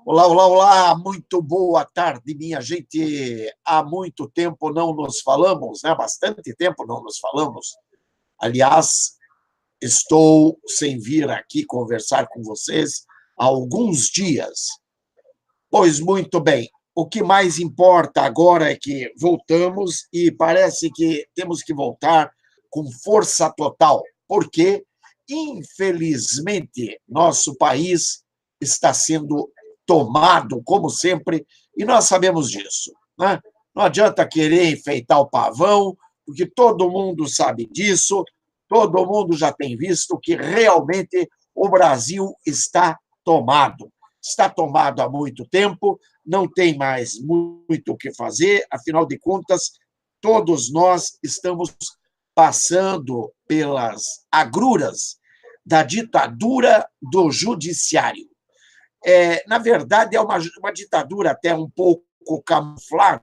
Olá, olá, olá, muito boa tarde, minha gente. Há muito tempo não nos falamos, né? Bastante tempo não nos falamos. Aliás, estou sem vir aqui conversar com vocês há alguns dias. Pois muito bem, o que mais importa agora é que voltamos e parece que temos que voltar com força total, porque, infelizmente, nosso país está sendo tomado, como sempre, e nós sabemos disso, né? Não adianta querer enfeitar o pavão, porque todo mundo sabe disso, todo mundo já tem visto que realmente o Brasil está tomado. Está tomado há muito tempo, não tem mais muito o que fazer, afinal de contas, todos nós estamos passando pelas agruras da ditadura do judiciário. Na verdade, é uma ditadura até um pouco camuflada,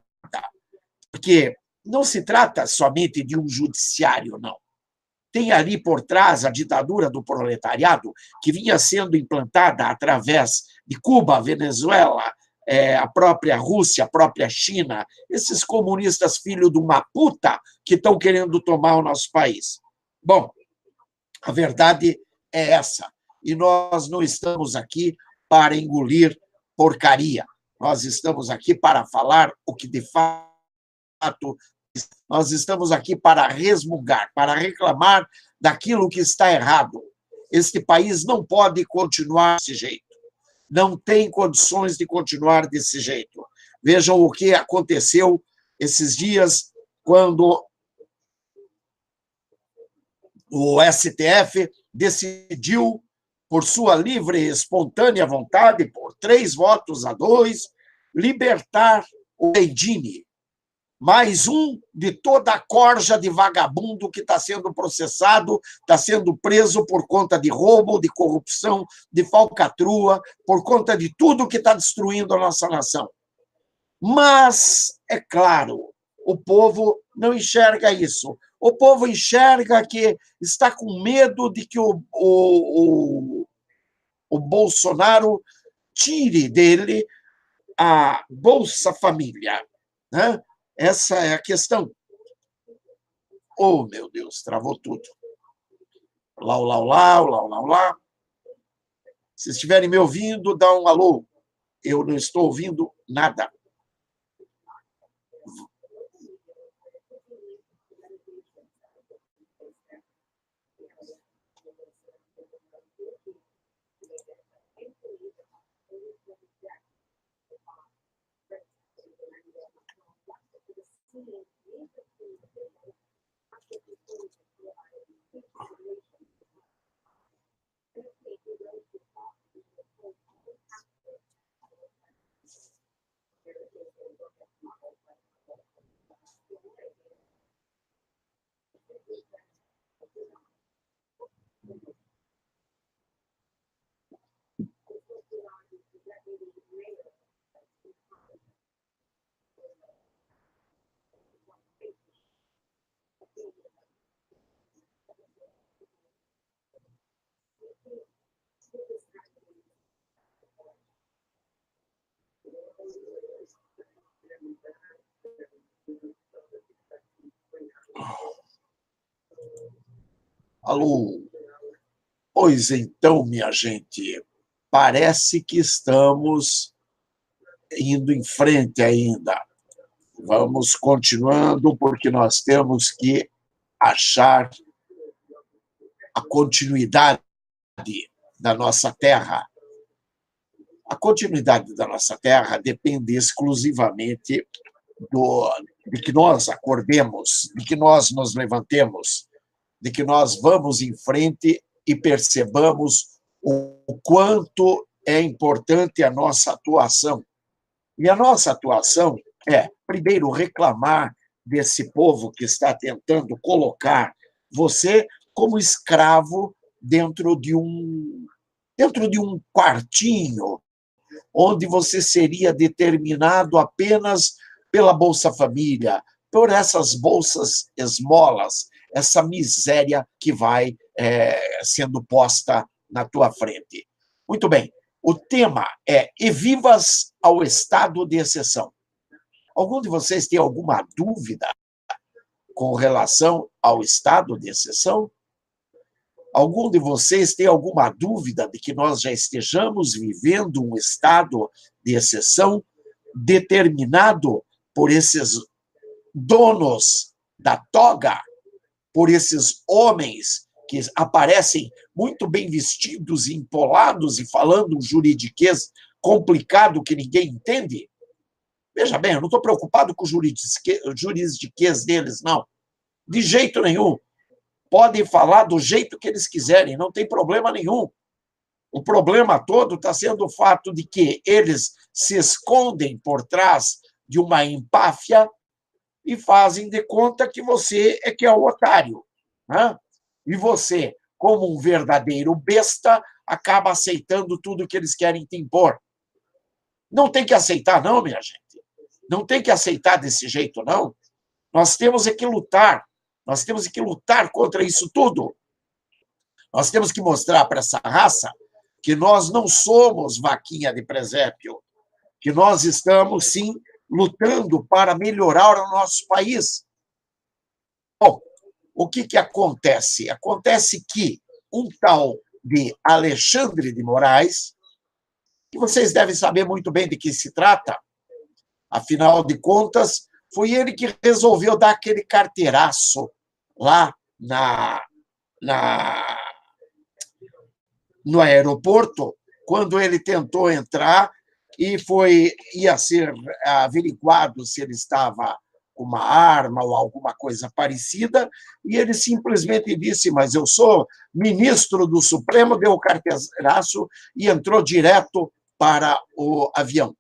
porque não se trata somente de um judiciário, não. Tem ali por trás a ditadura do proletariado, que vinha sendo implantada através de Cuba, Venezuela, a própria Rússia, a própria China, esses comunistas filhos de uma puta que estão querendo tomar o nosso país. Bom, a verdade é essa, e nós não estamos aqui para engolir porcaria, nós estamos aqui para falar o que de fato. Nós estamos aqui para resmungar, para reclamar daquilo que está errado. Este país não pode continuar desse jeito. Não tem condições de continuar desse jeito. Vejam o que aconteceu esses dias, quando o STF decidiu, por sua livre e espontânea vontade, por 3-2, libertar o Bedini, mais um de toda a corja de vagabundo que está sendo processado, está sendo preso por conta de roubo, de corrupção, de falcatrua, por conta de tudo que está destruindo a nossa nação. Mas, é claro, o povo não enxerga isso. O povo enxerga que está com medo de que o Bolsonaro tire dele a Bolsa Família, né? Essa é a questão. Oh, meu Deus, travou tudo. Olá, olá, olá, olá, olá, olá. Se estiverem me ouvindo, dá um alô. Eu não estou ouvindo nada. Alô? Pois então, minha gente, parece que estamos indo em frente ainda. Vamos continuando, porque nós temos que achar a continuidade da nossa terra. A continuidade da nossa terra depende exclusivamente de que nós acordemos, de que nós nos levantemos, de que nós vamos em frente e percebamos o quanto é importante a nossa atuação. E a nossa atuação é, primeiro, reclamar desse povo que está tentando colocar você como escravo dentro de um quartinho, onde você seria determinado apenas pela Bolsa Família, por essas bolsas esmolas, essa miséria que vai sendo posta na tua frente. Muito bem, O tema é E vivas ao estado de exceção. Algum de vocês tem alguma dúvida com relação ao estado de exceção? Algum de vocês tem alguma dúvida de que nós já estejamos vivendo um estado de exceção determinado por esses donos da toga, por esses homens que aparecem muito bem vestidos e empolados e falando um juridiquês complicado que ninguém entende? Veja bem, eu não estou preocupado com o juridiquês deles, não. De jeito nenhum. Podem falar do jeito que eles quiserem, não tem problema nenhum. O problema todo está sendo o fato de que eles se escondem por trás de uma empáfia e fazem de conta que você é que é o otário. Né? E você, como um verdadeiro besta, acaba aceitando tudo que eles querem te impor. Não tem que aceitar, não, minha gente. Não tem que aceitar desse jeito, não. Nós temos que lutar. Nós temos que lutar contra isso tudo. Nós temos que mostrar para essa raça que nós não somos vaquinha de presépio, que nós estamos, sim, lutando para melhorar o nosso país. Bom, o que acontece? Acontece que um tal de Alexandre de Moraes, que vocês devem saber muito bem de que se trata, afinal de contas, foi ele que resolveu dar aquele carteiraço lá no aeroporto, quando ele tentou entrar e ia ser averiguado se ele estava com uma arma ou alguma coisa parecida, e ele simplesmente disse, mas eu sou ministro do Supremo, deu o carteiraço e entrou direto para o avião.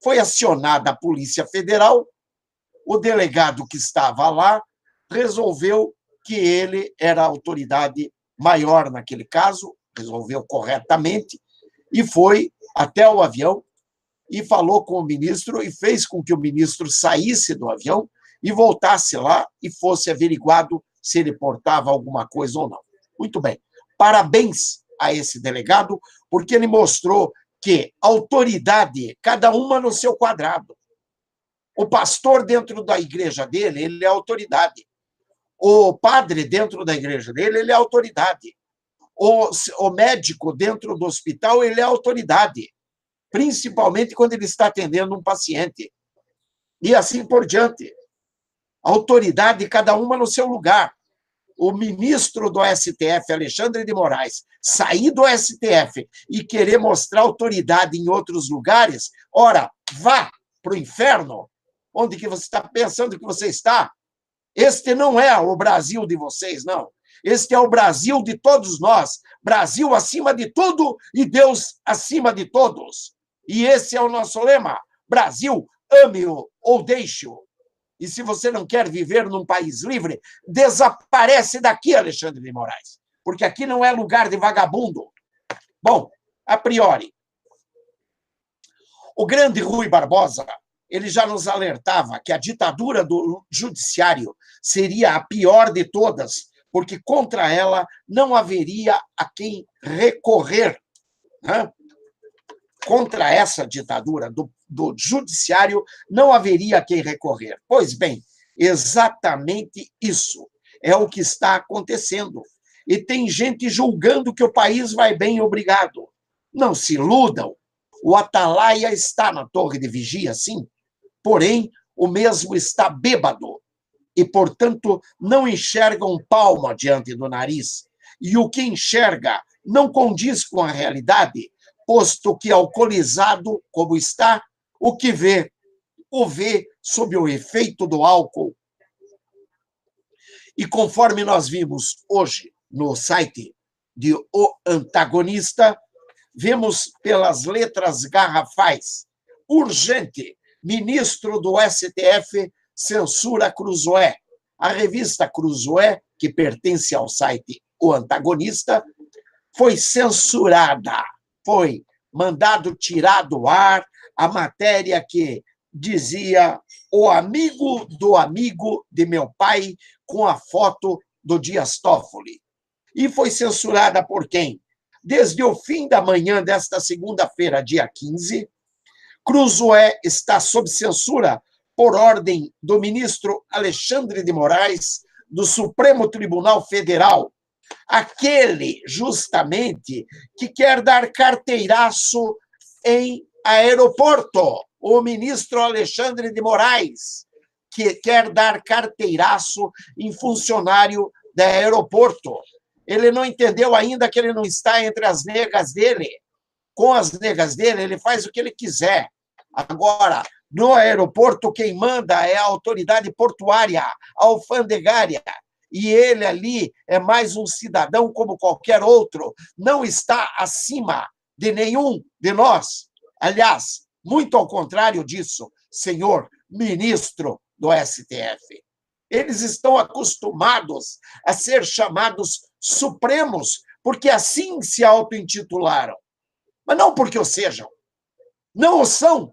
Foi acionada a Polícia Federal, o delegado que estava lá resolveu que ele era a autoridade maior naquele caso, resolveu corretamente, e foi até o avião e falou com o ministro e fez com que o ministro saísse do avião e voltasse lá e fosse averiguado se ele portava alguma coisa ou não. Muito bem. Parabéns a esse delegado, porque ele mostrou que autoridade, cada uma no seu quadrado. O pastor dentro da igreja dele, ele é autoridade. O padre dentro da igreja dele, ele é autoridade. O médico dentro do hospital, ele é autoridade. Principalmente quando ele está atendendo um paciente. E assim por diante. Autoridade, cada uma no seu lugar. O ministro do STF, Alexandre de Moraes, sair do STF e querer mostrar autoridade em outros lugares, ora, vá para o inferno, onde que você está pensando que você está. Este não é o Brasil de vocês, não. Este é o Brasil de todos nós. Brasil acima de tudo e Deus acima de todos. E esse é o nosso lema. Brasil, ame-o ou deixe-o. E se você não quer viver num país livre, desaparece daqui, Alexandre de Moraes. Porque aqui não é lugar de vagabundo. Bom, a priori, o grande Rui Barbosa, ele já nos alertava que a ditadura do judiciário seria a pior de todas, porque contra ela não haveria a quem recorrer. Né? Contra essa ditadura do judiciário não haveria a quem recorrer. Pois bem, exatamente isso é o que está acontecendo. E tem gente julgando que o país vai bem, obrigado. Não se iludam. O Atalaia está na torre de vigia, sim, porém, o mesmo está bêbado e, portanto, não enxerga um palmo diante do nariz. E o que enxerga não condiz com a realidade, posto que, alcoolizado como está, o que vê, o vê sob o efeito do álcool. E conforme nós vimos hoje no site de O Antagonista, vemos pelas letras garrafais, urgente, ministro do STF censura Cruzoé. A revista Cruzoé, que pertence ao site O Antagonista, foi censurada, foi mandado tirar do ar a matéria que dizia o amigo de meu pai com a foto do Dias Toffoli. E foi censurada por quem? Desde o fim da manhã desta segunda-feira, dia 15, Cruzoé está sob censura por ordem do ministro Alexandre de Moraes, do Supremo Tribunal Federal, aquele, justamente, que quer dar carteiraço em aeroporto. O ministro Alexandre de Moraes, que quer dar carteiraço em funcionário de aeroporto. Ele não entendeu ainda que ele não está entre as negas dele. Com as negas dele, ele faz o que ele quiser. Agora, no aeroporto, quem manda é a autoridade portuária, a alfandegária. E ele ali é mais um cidadão como qualquer outro, não está acima de nenhum de nós. Aliás, muito ao contrário disso, senhor ministro do STF. Eles estão acostumados a ser chamados supremos, porque assim se auto-intitularam. Mas não porque o sejam. Não o são.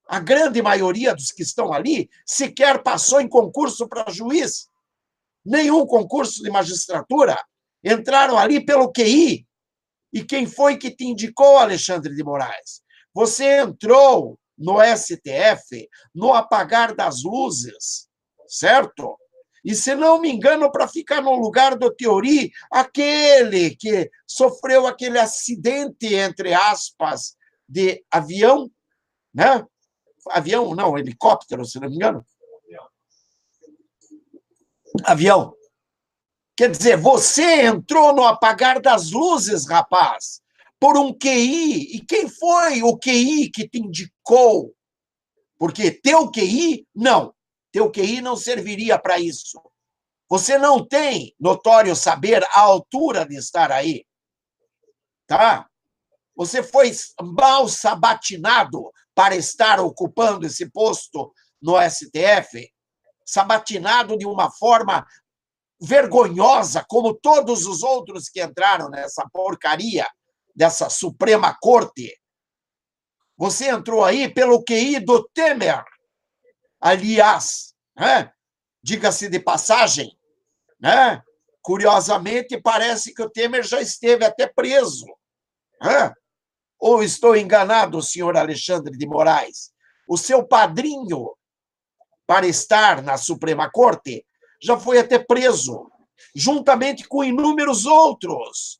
A grande maioria dos que estão ali sequer passou em concurso para juiz. Nenhum concurso de magistratura. Entraram ali pelo QI. E quem foi que te indicou, Alexandre de Moraes? Você entrou no STF no apagar das luzes, certo? E, se não me engano, para ficar no lugar do Teori, aquele que sofreu aquele acidente, entre aspas, de avião, né? Avião, não, helicóptero, se não me engano. Avião. Quer dizer, você entrou no apagar das luzes, rapaz, por um QI. E quem foi o QI que te indicou? Porque teu QI, não. Teu QI não serviria para isso. Você não tem notório saber a altura de estar aí. Tá? Você foi mal sabatinado para estar ocupando esse posto no STF, sabatinado de uma forma vergonhosa, como todos os outros que entraram nessa porcaria dessa Suprema Corte. Você entrou aí pelo QI do Temer. Aliás, né? Diga-se de passagem, né? Curiosamente, parece que o Temer já esteve até preso. Né? Ou estou enganado, senhor Alexandre de Moraes? O seu padrinho, para estar na Suprema Corte, já foi até preso, juntamente com inúmeros outros.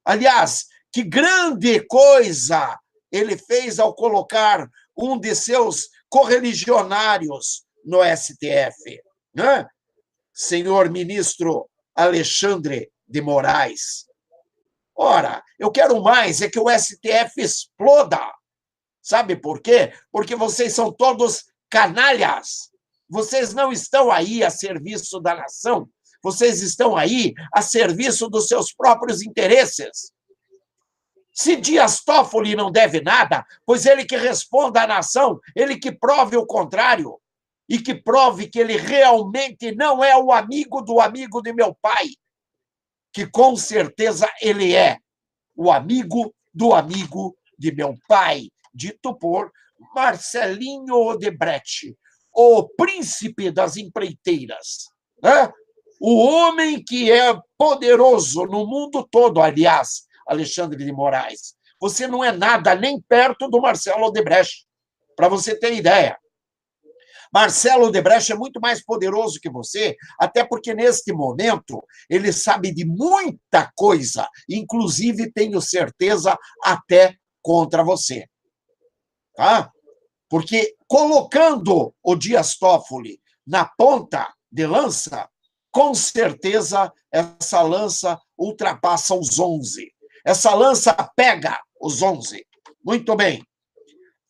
Aliás, que grande coisa ele fez ao colocar um de seus correligionários no STF, né? Senhor ministro Alexandre de Moraes. Ora, eu quero mais é que o STF exploda. Sabe por quê? Porque vocês são todos canalhas. Vocês não estão aí a serviço da nação. Vocês estão aí a serviço dos seus próprios interesses. Se Dias Toffoli não deve nada, pois ele que responda à nação, ele que prove o contrário, e que prove que ele realmente não é o amigo de meu pai, que com certeza ele é o amigo de meu pai, dito por Marcelinho Odebrecht, o príncipe das empreiteiras, né? O homem que é poderoso no mundo todo, aliás, Alexandre de Moraes. Você não é nada nem perto do Marcelo Odebrecht, para você ter ideia. Marcelo Odebrecht é muito mais poderoso que você, até porque, neste momento, ele sabe de muita coisa, inclusive, tenho certeza, até contra você. Tá? Porque, colocando o Dias Toffoli na ponta de lança, com certeza, essa lança ultrapassa os 11. Essa lança pega os 11. Muito bem.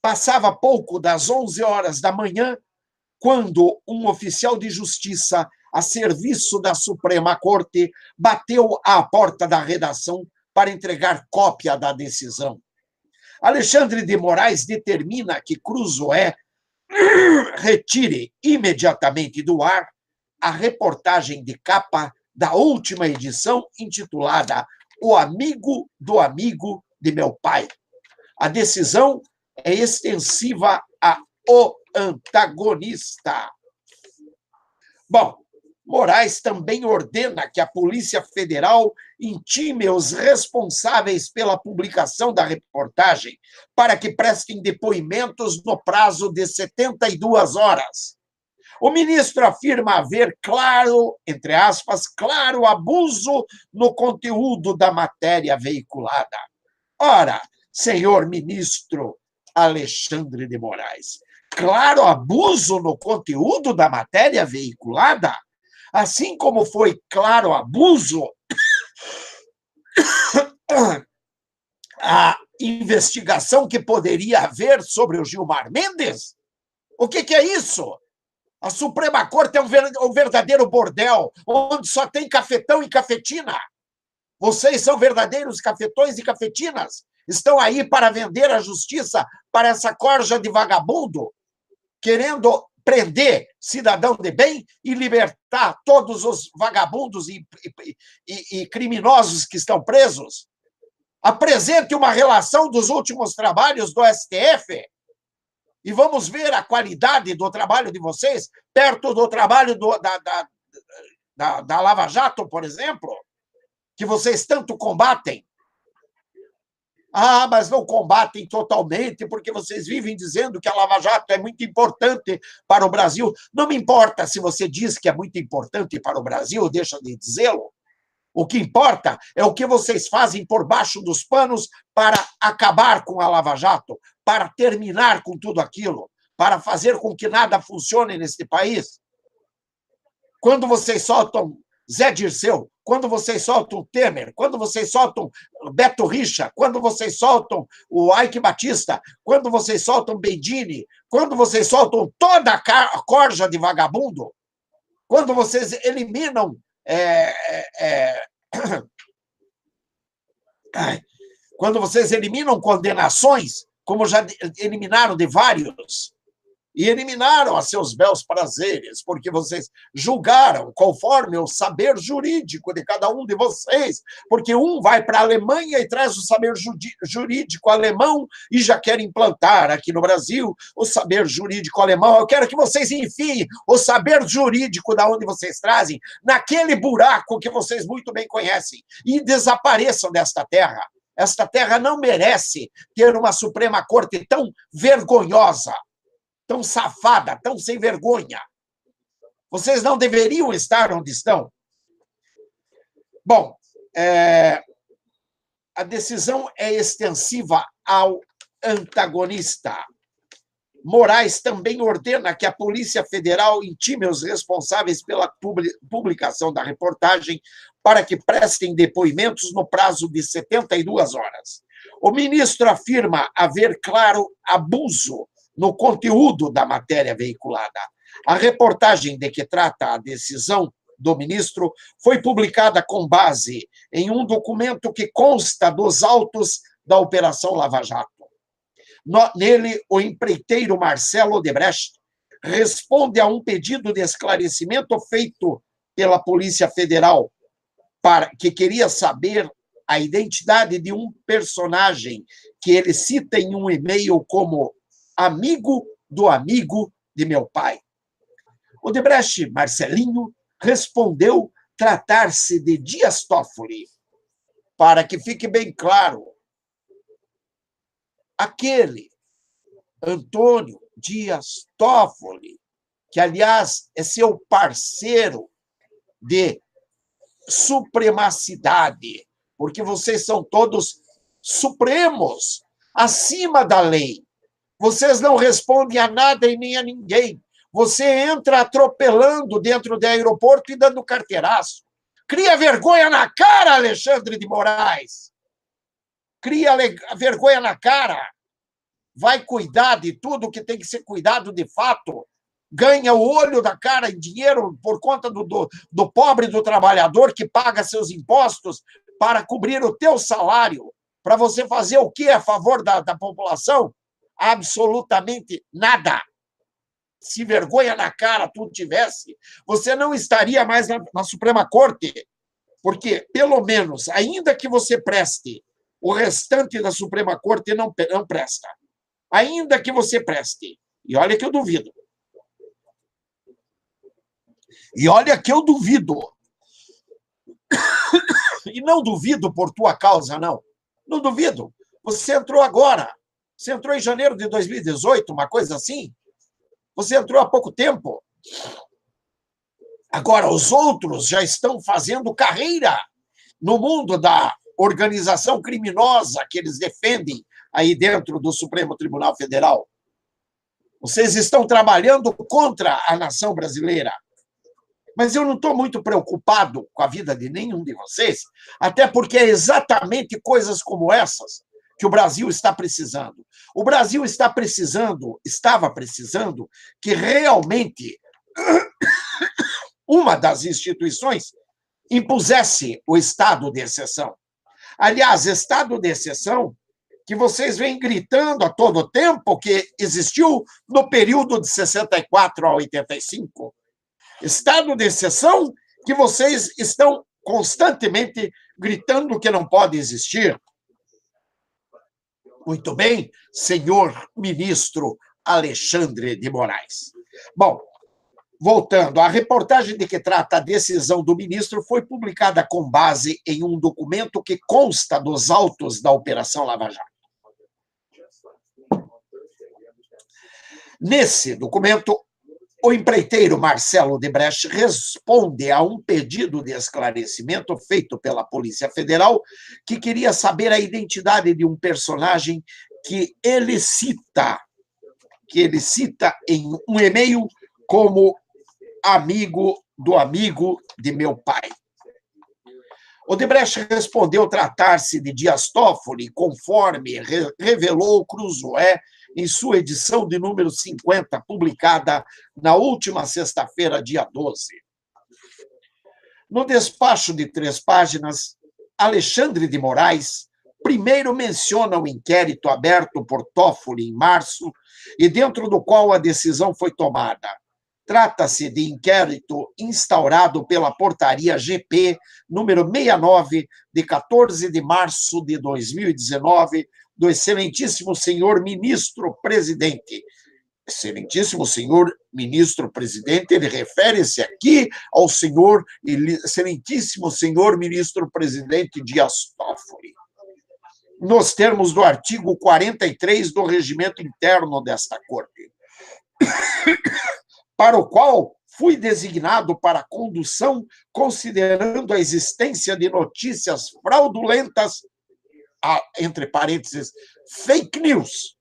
Passava pouco das 11 horas da manhã, quando um oficial de justiça a serviço da Suprema Corte bateu à porta da redação para entregar cópia da decisão. Alexandre de Moraes determina que Cruzoé retire imediatamente do ar a reportagem de capa da última edição intitulada O Amigo de Meu Pai. A decisão é extensiva a O Antagonista. Bom, Moraes também ordena que a Polícia Federal intime os responsáveis pela publicação da reportagem para que prestem depoimentos no prazo de 72 horas. O ministro afirma haver claro, entre aspas, claro abuso no conteúdo da matéria veiculada. Ora, senhor ministro Alexandre de Moraes, claro abuso no conteúdo da matéria veiculada? Assim como foi claro abuso a investigação que poderia haver sobre o Gilmar Mendes? O que é isso? A Suprema Corte é um verdadeiro bordel, onde só tem cafetão e cafetina. Vocês são verdadeiros cafetões e cafetinas. Estão aí para vender a justiça para essa corja de vagabundo, querendo prender cidadão de bem e libertar todos os vagabundos e criminosos que estão presos. Apresente uma relação dos últimos trabalhos do STF e vamos ver a qualidade do trabalho de vocês perto do trabalho da Lava Jato, por exemplo, que vocês tanto combatem. Ah, mas não combatem totalmente, porque vocês vivem dizendo que a Lava Jato é muito importante para o Brasil. Não me importa se você diz que é muito importante para o Brasil, deixa de dizê-lo. O que importa é o que vocês fazem por baixo dos panos para acabar com a Lava Jato, para terminar com tudo aquilo, para fazer com que nada funcione neste país. Quando vocês soltam Zé Dirceu, quando vocês soltam o Temer, quando vocês soltam Beto Richa, quando vocês soltam o Ike Batista, quando vocês soltam Bedini, quando vocês soltam toda a corja de vagabundo, quando vocês eliminam quando vocês eliminam condenações, como já eliminaram de vários, e eliminaram a seus belos prazeres, porque vocês julgaram conforme o saber jurídico de cada um de vocês, porque um vai para a Alemanha e traz o saber jurídico alemão e já quer implantar aqui no Brasil o saber jurídico alemão. Eu quero que vocês enfiem o saber jurídico da onde vocês trazem naquele buraco que vocês muito bem conhecem e desapareçam desta terra. Esta terra não merece ter uma Suprema Corte tão vergonhosa, tão safada, tão sem vergonha. Vocês não deveriam estar onde estão. Bom, a decisão é extensiva ao antagonista. Moraes também ordena que a Polícia Federal intime os responsáveis pela publicação da reportagem para que prestem depoimentos no prazo de 72 horas. O ministro afirma haver claro abuso no conteúdo da matéria veiculada. A reportagem de que trata a decisão do ministro foi publicada com base em um documento que consta dos autos da Operação Lava Jato. Nele, o empreiteiro Marcelo Odebrecht responde a um pedido de esclarecimento feito pela Polícia Federal, que queria saber a identidade de um personagem que ele cita em um e-mail como amigo do amigo de meu pai. Odebrecht Marcelinho respondeu tratar-se de Dias Toffoli. Para que fique bem claro, aquele Antônio Dias Toffoli, que, aliás, é seu parceiro de supremacidade, porque vocês são todos supremos, acima da lei. Vocês não respondem a nada e nem a ninguém. Você entra atropelando dentro do aeroporto e dando carteiraço. Cria vergonha na cara, Alexandre de Moraes. Cria vergonha na cara. Vai cuidar de tudo que tem que ser cuidado de fato. Ganha o olho da cara em dinheiro por conta do pobre do trabalhador que paga seus impostos para cobrir o teu salário. Para você fazer o que a favor da população? Absolutamente nada. Se vergonha na cara tu tivesse, você não estaria mais na Suprema Corte, porque, pelo menos, ainda que você preste, o restante da Suprema Corte não presta. Ainda que você preste. E olha que eu duvido. E olha que eu duvido. E não duvido por tua causa, não. Não duvido. Você entrou agora. Você entrou em janeiro de 2018, uma coisa assim. Você entrou há pouco tempo. Agora, os outros já estão fazendo carreira no mundo da organização criminosa que eles defendem aí dentro do Supremo Tribunal Federal. Vocês estão trabalhando contra a nação brasileira. Mas eu não estou muito preocupado com a vida de nenhum de vocês, até porque é exatamente coisas como essas que o Brasil está precisando. O Brasil estava precisando que realmente uma das instituições impusesse o estado de exceção. Aliás, estado de exceção que vocês vêm gritando a todo tempo que existiu no período de 64 a 85. Estado de exceção que vocês estão constantemente gritando que não pode existir. Muito bem, senhor ministro Alexandre de Moraes. Bom, voltando, a reportagem de que trata a decisão do ministro foi publicada com base em um documento que consta dos autos da Operação Lava Jato. Nesse documento, o empreiteiro Marcelo Odebrecht responde a um pedido de esclarecimento feito pela Polícia Federal, que queria saber a identidade de um personagem que ele cita em um e-mail como amigo de meu pai. Odebrecht respondeu tratar-se de Dias Toffoli, conforme revelou Cruzoé em sua edição de número 50, publicada na última sexta-feira, dia 12. No despacho de 3 páginas, Alexandre de Moraes primeiro menciona o inquérito aberto por Toffoli em março e dentro do qual a decisão foi tomada. Trata-se de inquérito instaurado pela portaria GP número 69, de 14 de março de 2019, do excelentíssimo senhor ministro-presidente. Excelentíssimo senhor ministro-presidente, ele refere-se aqui ao senhor, excelentíssimo senhor ministro-presidente Dias Toffoli, nos termos do artigo 43 do regimento interno desta Corte, para o qual fui designado para condução, considerando a existência de notícias fraudulentas, entre parênteses, fake news,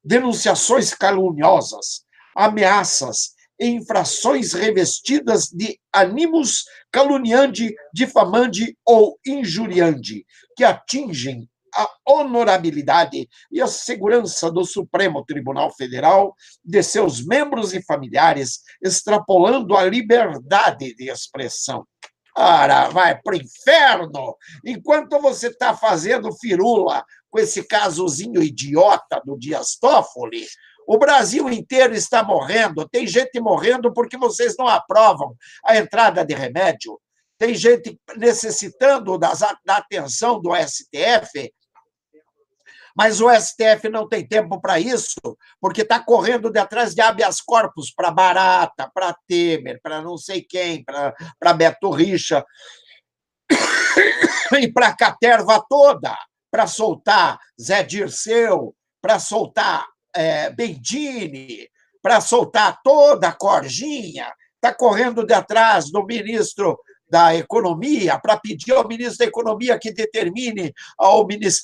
denunciações caluniosas, ameaças e infrações revestidas de animus caluniandi, difamandi ou injuriandi, que atingem a honorabilidade e a segurança do Supremo Tribunal Federal, de seus membros e familiares, extrapolando a liberdade de expressão. Ora, vai para o inferno! Enquanto você está fazendo firula com esse casozinho idiota do Dias Toffoli, o Brasil inteiro está morrendo. Tem gente morrendo porque vocês não aprovam a entrada de remédio. Tem gente necessitando da atenção do STF, mas o STF não tem tempo para isso, porque está correndo de atrás de habeas corpus para Barata, para Temer, para não sei quem, para Beto Richa, e para a caterva toda, para soltar Zé Dirceu, para soltar Bendini, para soltar toda a corjinha, está correndo de atrás do ministro da Economia, para pedir ao ministro da Economia que determine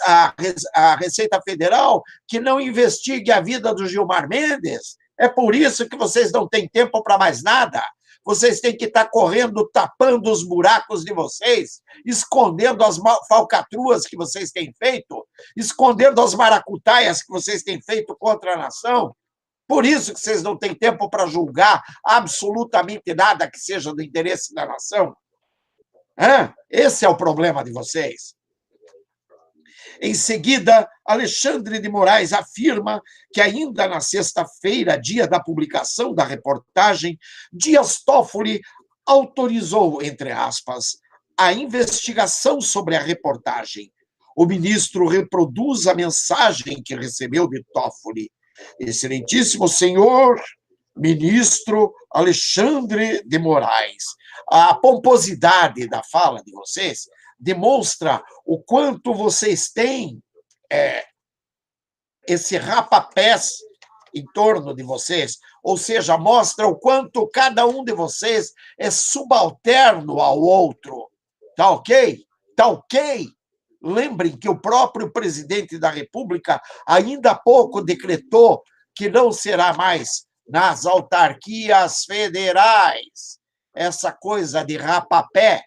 a Receita Federal que não investigue a vida do Gilmar Mendes. É por isso que vocês não têm tempo para mais nada. Vocês têm que estar correndo, tapando os buracos de vocês, escondendo as falcatruas que vocês têm feito, escondendo as maracutaias que vocês têm feito contra a nação. Por isso que vocês não têm tempo para julgar absolutamente nada que seja do interesse da nação. Esse é o problema de vocês. Em seguida, Alexandre de Moraes afirma que ainda na sexta-feira, dia da publicação da reportagem, Dias Toffoli autorizou, entre aspas, a investigação sobre a reportagem. O ministro reproduz a mensagem que recebeu de Toffoli. Excelentíssimo senhor ministro Alexandre de Moraes. A pomposidade da fala de vocês demonstra o quanto vocês têm esse rapapés em torno de vocês, ou seja, mostra o quanto cada um de vocês é subalterno ao outro. Tá ok? Tá ok? Lembrem que o próprio presidente da República ainda há pouco decretou que não será mais nas autarquias federais. Essa coisa de rapapé.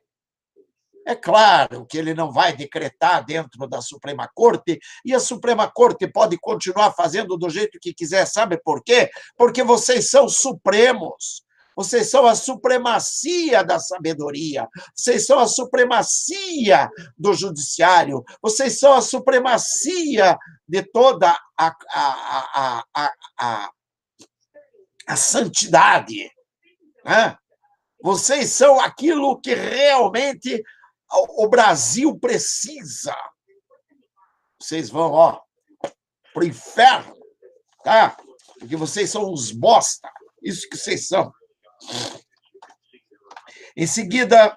É claro que ele não vai decretar dentro da Suprema Corte, e a Suprema Corte pode continuar fazendo do jeito que quiser. Sabe por quê? Porque vocês são supremos. Vocês são a supremacia da sabedoria. Vocês são a supremacia do judiciário. Vocês são a supremacia de toda a santidade. Né? Vocês são aquilo que realmente o Brasil precisa. Vocês vão, para o inferno, tá? Porque vocês são uns bosta. Isso que vocês são. Em seguida,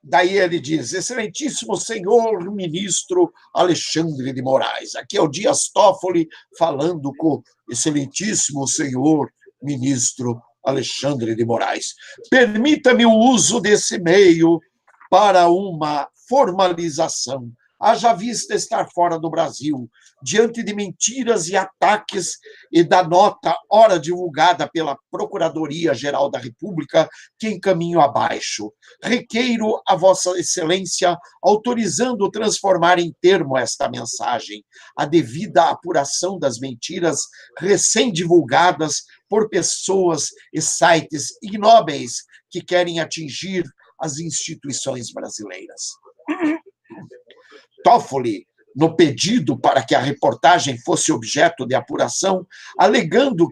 daí ele diz: excelentíssimo senhor ministro Alexandre de Moraes. Aqui é o Dias Toffoli falando com o excelentíssimo senhor ministro Alexandre de Moraes. Permita-me o uso desse meio para uma formalização. Haja vista estar fora do Brasil, diante de mentiras e ataques e da nota ora divulgada pela Procuradoria-Geral da República, que encaminho abaixo. Requeiro a Vossa Excelência autorizando transformar em termo esta mensagem, a devida apuração das mentiras recém-divulgadas por pessoas e sites ignóbeis que querem atingir as instituições brasileiras. Toffoli, no pedido para que a reportagem fosse objeto de apuração, alegando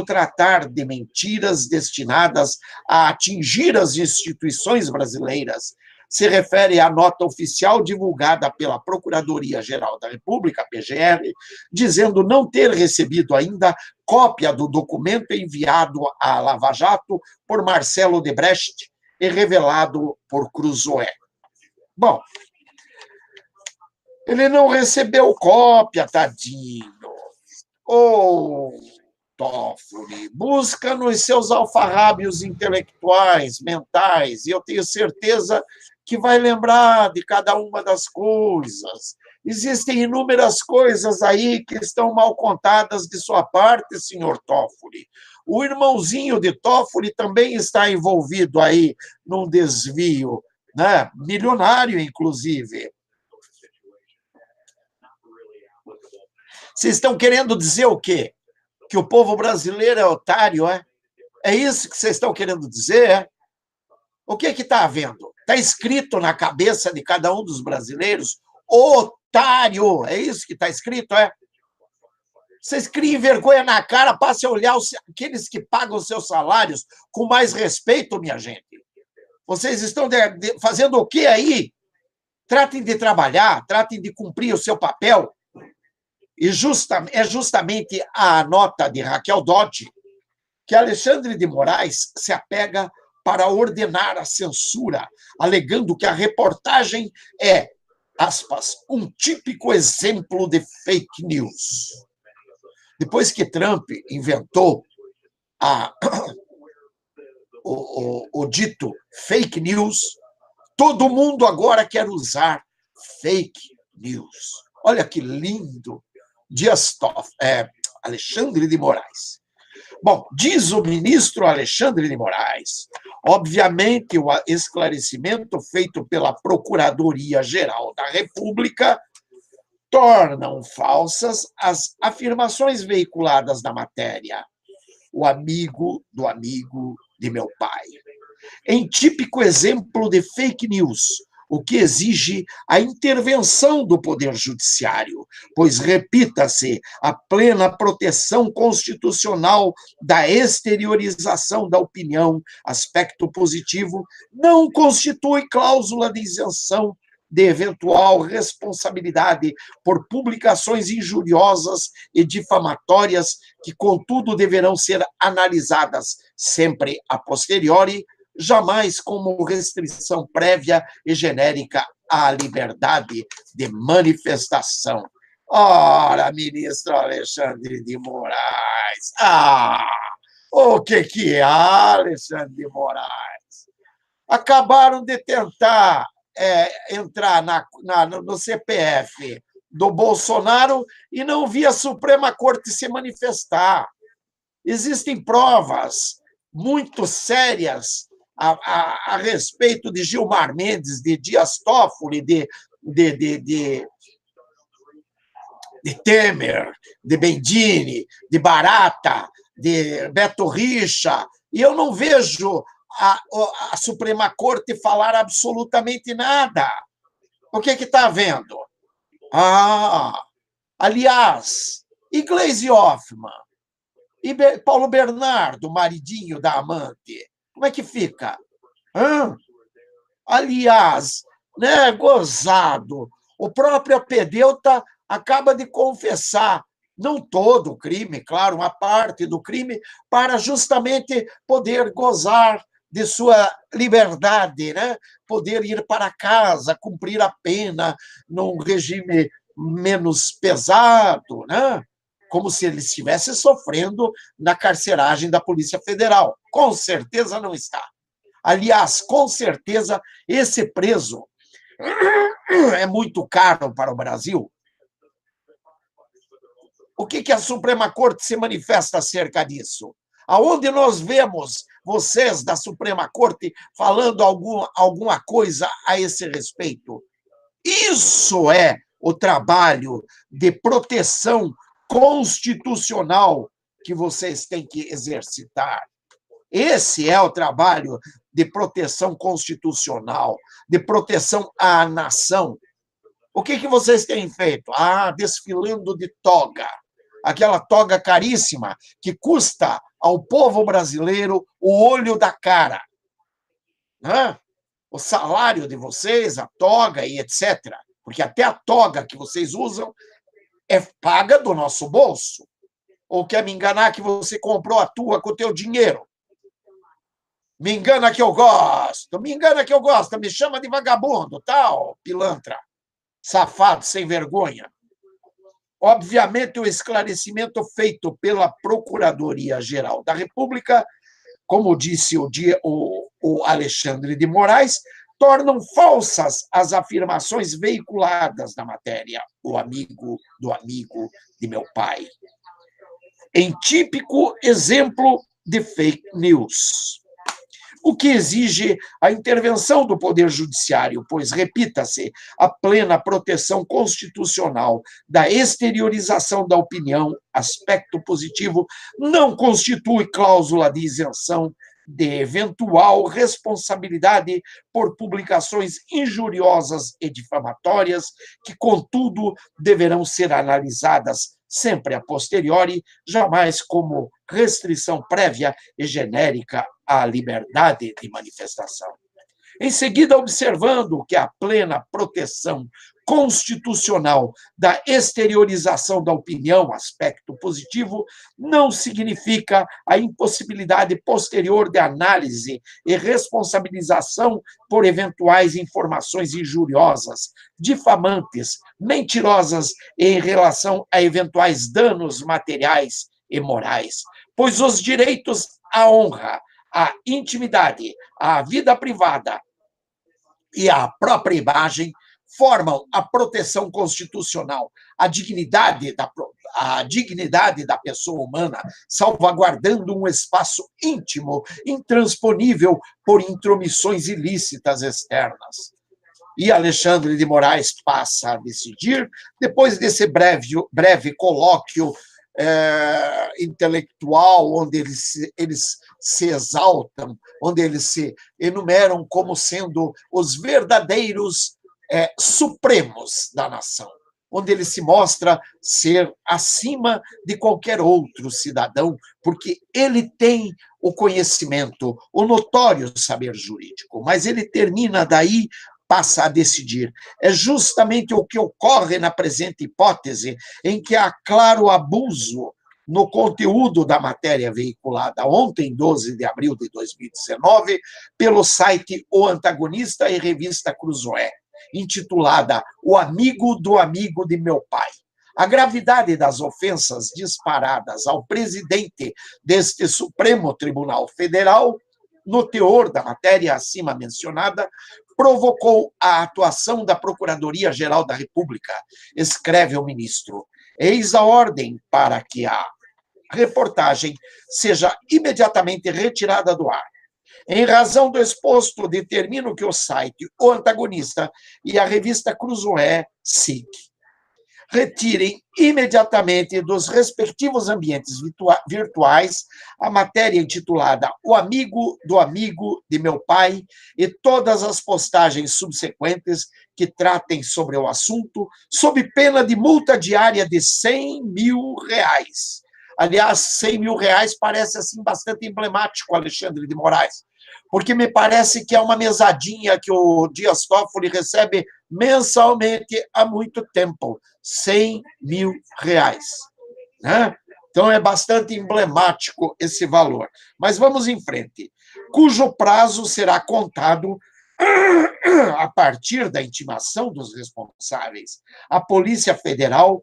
tratar de mentiras destinadas a atingir as instituições brasileiras, se refere à nota oficial divulgada pela Procuradoria-Geral da República, PGR, dizendo não ter recebido ainda cópia do documento enviado à Lava Jato por Marcelo Debrecht e revelado por Cruzoé. Bom, ele não recebeu cópia, tadinho. Toffoli, busca nos seus alfarrábios intelectuais, mentais, e eu tenho certeza que vai lembrar de cada uma das coisas. Existem inúmeras coisas aí que estão mal contadas de sua parte, senhor Toffoli. O irmãozinho de Toffoli também está envolvido aí num desvio, né? Milionário, inclusive. Vocês estão querendo dizer o quê? Que o povo brasileiro é otário, é? É isso que vocês estão querendo dizer, é? O que está havendo? Está escrito na cabeça de cada um dos brasileiros, otário, é isso que está escrito, é? Vocês criem vergonha na cara, passem a olhar aqueles que pagam seus salários com mais respeito, minha gente. Vocês estão fazendo o quê aí? Tratem de trabalhar, tratem de cumprir o seu papel. E é justamente a nota de Raquel Dodge que Alexandre de Moraes se apega para ordenar a censura, alegando que a reportagem é, aspas, um típico exemplo de fake news. Depois que Trump inventou o dito fake news, todo mundo agora quer usar fake news. Olha que lindo! Alexandre de Moraes. Bom, diz o ministro Alexandre de Moraes, obviamente o esclarecimento feito pela Procuradoria-Geral da República tornam falsas as afirmações veiculadas na matéria. O amigo do amigo de meu pai. Em típico exemplo de fake news, o que exige a intervenção do Poder Judiciário, pois, repita-se, a plena proteção constitucional da exteriorização da opinião, aspecto positivo, não constitui cláusula de isenção de eventual responsabilidade por publicações injuriosas e difamatórias, que, contudo, deverão ser analisadas sempre a posteriori, jamais como restrição prévia e genérica à liberdade de manifestação. Ora, ministro Alexandre de Moraes, o que é Alexandre de Moraes? Acabaram de tentar entrar no CPF do Bolsonaro e não vi a Suprema Corte se manifestar. Existem provas muito sérias a respeito de Gilmar Mendes, de Dias Toffoli, de Temer, de Bendini, de Barata, de Beto Richa, e eu não vejo a Suprema Corte falar absolutamente nada. O que está havendo? Aliás, e Gleisi Hoffmann? E Paulo Bernardo, maridinho da amante? Como é que fica? Aliás, né, gozado, o próprio apedeuta acaba de confessar, não todo o crime, claro, uma parte do crime, para justamente poder gozar de sua liberdade, né? Poder ir para casa, cumprir a pena num regime menos pesado, né? Como se ele estivesse sofrendo na carceragem da Polícia Federal. Com certeza não está. Aliás, com certeza, esse preso é muito caro para o Brasil. O que a Suprema Corte se manifesta acerca disso? Aonde nós vemos vocês da Suprema Corte falando alguma coisa a esse respeito? Isso é o trabalho de proteção constitucional que vocês têm que exercitar. Esse é o trabalho de proteção constitucional, de proteção à nação. O que vocês têm feito? Desfilando de toga. Aquela toga caríssima que custa ao povo brasileiro o olho da cara. O salário de vocês, a toga e etc. Porque até a toga que vocês usam é paga do nosso bolso. Ou quer me enganar que você comprou a tua com o teu dinheiro? Me engana que eu gosto, me chama de vagabundo, tal, pilantra, safado, sem vergonha. Obviamente, o esclarecimento feito pela Procuradoria-Geral da República, como disse o Alexandre de Moraes, tornam falsas as afirmações veiculadas na matéria, o amigo do amigo de meu pai. Em típico exemplo de fake news. O que exige a intervenção do Poder Judiciário, pois, repita-se, a plena proteção constitucional da exteriorização da opinião, aspecto positivo, não constitui cláusula de isenção de eventual responsabilidade por publicações injuriosas e difamatórias, que, contudo, deverão ser analisadas sempre a posteriori, jamais como restrição prévia e genérica à liberdade de manifestação. Em seguida, observando que a plena proteção constitucional da exteriorização da opinião, aspecto positivo, não significa a impossibilidade posterior de análise e responsabilização por eventuais informações injuriosas, difamantes, mentirosas em relação a eventuais danos materiais e morais, pois os direitos à honra, à intimidade, à vida privada e à própria imagem formam a proteção constitucional, a dignidade da pessoa humana, salvaguardando um espaço íntimo, intransponível por intromissões ilícitas externas. E Alexandre de Moraes passa a decidir, depois desse breve colóquio intelectual, onde eles se exaltam, onde eles se enumeram como sendo os verdadeiros supremos da nação, onde ele se mostra ser acima de qualquer outro cidadão, porque ele tem o conhecimento, o notório saber jurídico, mas ele termina daí passa a decidir. É justamente o que ocorre na presente hipótese, em que há claro abuso no conteúdo da matéria veiculada ontem, 12 de abril de 2019, pelo site O Antagonista e revista Cruzoé, intitulada O Amigo do Amigo de Meu Pai. A gravidade das ofensas disparadas ao presidente deste Supremo Tribunal Federal, no teor da matéria acima mencionada, provocou a atuação da Procuradoria-Geral da República, escreve o ministro. Eis a ordem para que a reportagem seja imediatamente retirada do ar. Em razão do exposto, determino que o site O Antagonista e a revista Cruzoé, SIC, retirem imediatamente dos respectivos ambientes virtuais a matéria intitulada O Amigo do Amigo de Meu Pai e todas as postagens subsequentes que tratem sobre o assunto, sob pena de multa diária de R$100 mil. Aliás, R$100 mil parece assim bastante emblemático, Alexandre de Moraes, porque me parece que é uma mesadinha que o Dias Toffoli recebe mensalmente há muito tempo, R$100 mil, né? Então, é bastante emblemático esse valor. Mas vamos em frente. Cujo prazo será contado a partir da intimação dos responsáveis. A Polícia Federal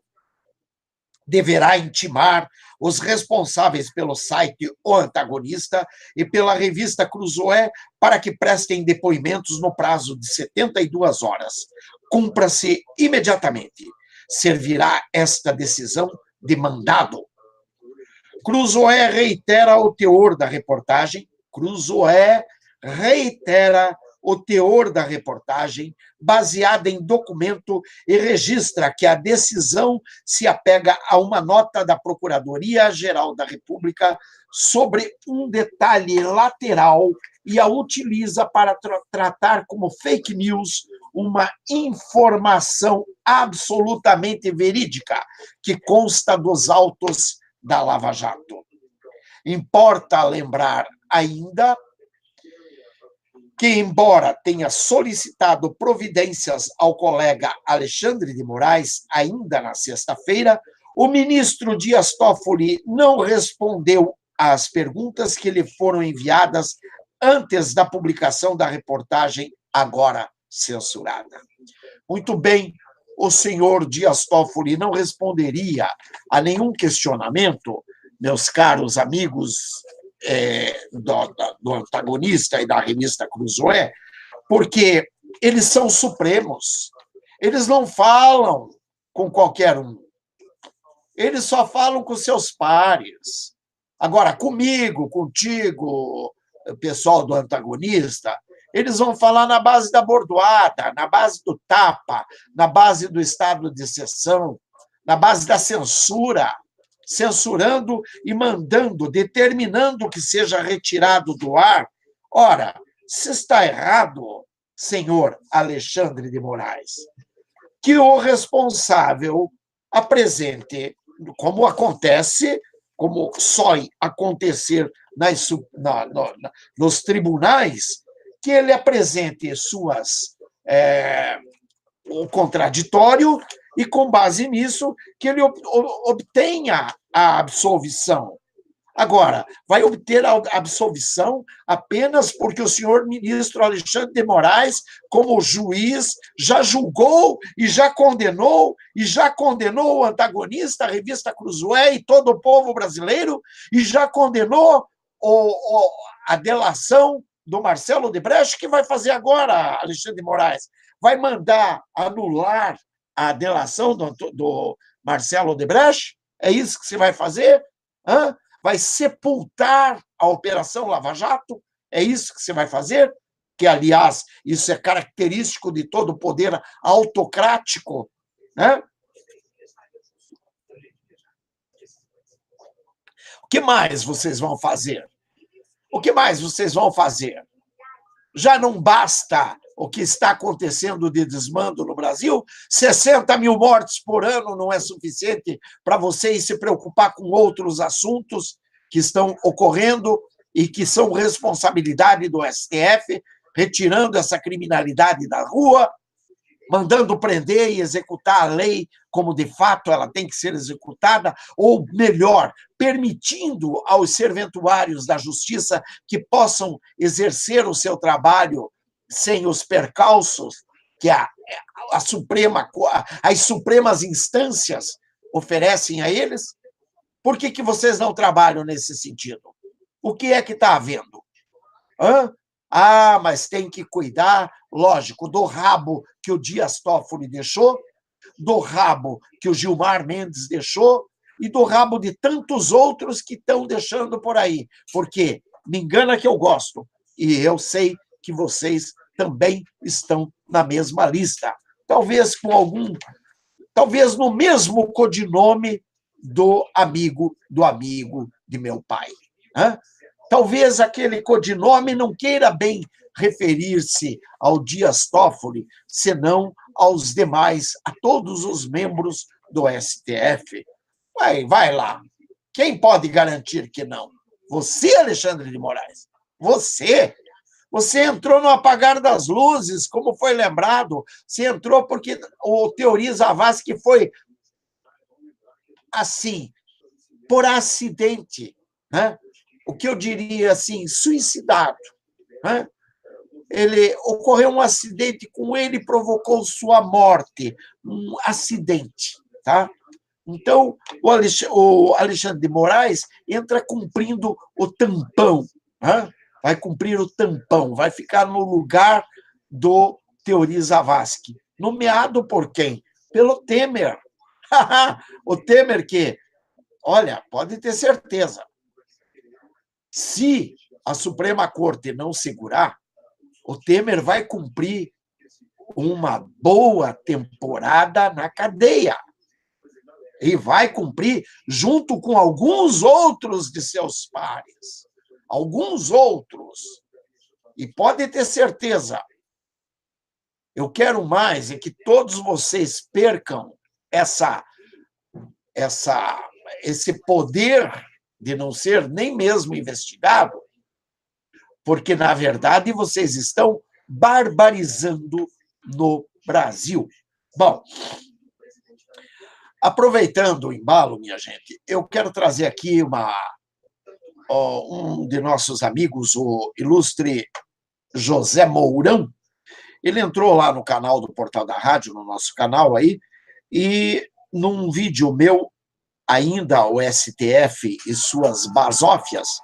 deverá intimar os responsáveis pelo site O Antagonista e pela revista Cruzoé para que prestem depoimentos no prazo de 72 horas. Cumpra-se imediatamente. Servirá esta decisão de mandado. Cruzoé reitera o teor da reportagem. Cruzoé reitera o teor da reportagem, baseada em documento, e registra que a decisão se apega a uma nota da Procuradoria-Geral da República sobre um detalhe lateral e a utiliza para tratar como fake news uma informação absolutamente verídica que consta dos autos da Lava Jato. Importa lembrar ainda que, embora tenha solicitado providências ao colega Alexandre de Moraes, ainda na sexta-feira, o ministro Dias Toffoli não respondeu às perguntas que lhe foram enviadas antes da publicação da reportagem, agora censurada. Muito bem, o senhor Dias Toffoli não responderia a nenhum questionamento, meus caros amigos do Antagonista e da revista Cruzoé, porque eles são supremos. Eles não falam com qualquer um. Eles só falam com seus pares. Agora, comigo, contigo, pessoal do Antagonista, eles vão falar na base da bordoada, na base do tapa, na base do estado de exceção, na base da censura, censurando e mandando, determinando que seja retirado do ar. Ora, se está errado, senhor Alexandre de Moraes, que o responsável apresente, como acontece, como só acontecer nos tribunais, que ele apresente o contraditório e, com base nisso, que ele obtenha a absolvição. Agora, vai obter a absolvição apenas porque o senhor ministro Alexandre de Moraes, como juiz, já julgou e já condenou o Antagonista, a revista Cruzoé e todo o povo brasileiro, e já condenou a delação do Marcelo Odebrecht. O que vai fazer agora, Alexandre de Moraes? Vai mandar anular a delação do Marcelo Odebrecht? É isso que você vai fazer? Vai sepultar a Operação Lava Jato? É isso que você vai fazer? Que, aliás, isso é característico de todo o poder autocrático, né? O que mais vocês vão fazer? O que mais vocês vão fazer? Já não basta o que está acontecendo de desmando no Brasil? 60 mil mortes por ano não é suficiente para vocês se preocupar com outros assuntos que estão ocorrendo e que são responsabilidade do STF, retirando essa criminalidade da rua, mandando prender e executar a lei como de fato ela tem que ser executada, ou melhor, permitindo aos serventuários da justiça que possam exercer o seu trabalho sem os percalços que as supremas instâncias oferecem a eles? Por que vocês não trabalham nesse sentido? O que é que está havendo? Mas tem que cuidar, lógico, do rabo que o Dias Toffoli deixou, do rabo que o Gilmar Mendes deixou e do rabo de tantos outros que estão deixando por aí. Porque me engana que eu gosto, e eu sei que vocês também estão na mesma lista. Talvez talvez no mesmo codinome do amigo de meu pai. Talvez aquele codinome não queira bem referir-se ao Dias Toffoli, senão aos demais, a todos os membros do STF. Vai lá. Quem pode garantir que não? Você, Alexandre de Moraes. Você? Você entrou no apagar das luzes, como foi lembrado. Você entrou porque o Teori Zavascki foi assim, por acidente, né? O que eu diria assim, suicidado. Né? Ocorreu um acidente com ele, provocou sua morte, um acidente. Tá? Então, o Alexandre de Moraes entra cumprindo o tampão, né? Vai cumprir o tampão, vai ficar no lugar do Teori Zavascki. Nomeado por quem? Pelo Temer. O Temer que, olha, pode ter certeza, se a Suprema Corte não segurar, o Temer vai cumprir uma boa temporada na cadeia. E vai cumprir junto com alguns outros de seus pares. Alguns outros. E pode ter certeza, eu quero mais é que todos vocês percam esse poder de não ser nem mesmo investigado, porque, na verdade, vocês estão barbarizando no Brasil. Bom, aproveitando o embalo, minha gente, eu quero trazer aqui um de nossos amigos, o ilustre José Mourão. Ele entrou lá no canal do Portal da Rádio, no nosso canal aí, e num vídeo meu, ainda o STF e suas basófias,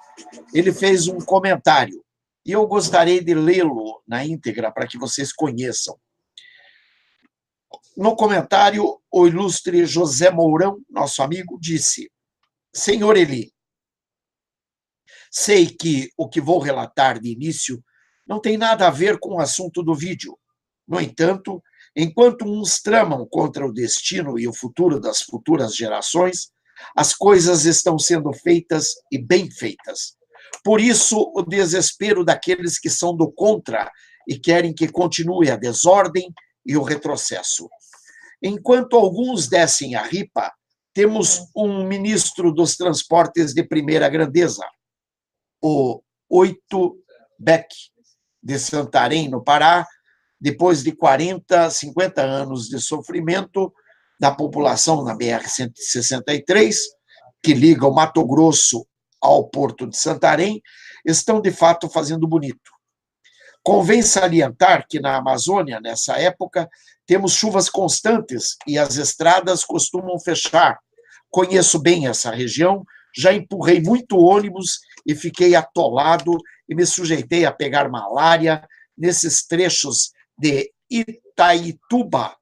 ele fez um comentário, e eu gostaria de lê-lo na íntegra para que vocês conheçam. No comentário, o ilustre José Mourão, nosso amigo, disse: Senhor Eli, sei que o que vou relatar de início não tem nada a ver com o assunto do vídeo. No entanto, enquanto uns tramam contra o destino e o futuro das futuras gerações, as coisas estão sendo feitas e bem feitas. Por isso, o desespero daqueles que são do contra e querem que continue a desordem e o retrocesso. Enquanto alguns descem a ripa, temos um ministro dos transportes de primeira grandeza, o Oito Beck, de Santarém, no Pará, depois de 40, 50 anos de sofrimento da população na BR-163, que liga o Mato Grosso ao Porto de Santarém, estão, de fato, fazendo bonito. Convém salientar que na Amazônia, nessa época, temos chuvas constantes e as estradas costumam fechar. Conheço bem essa região, já empurrei muito ônibus e fiquei atolado e me sujeitei a pegar malária nesses trechos de Itaituba,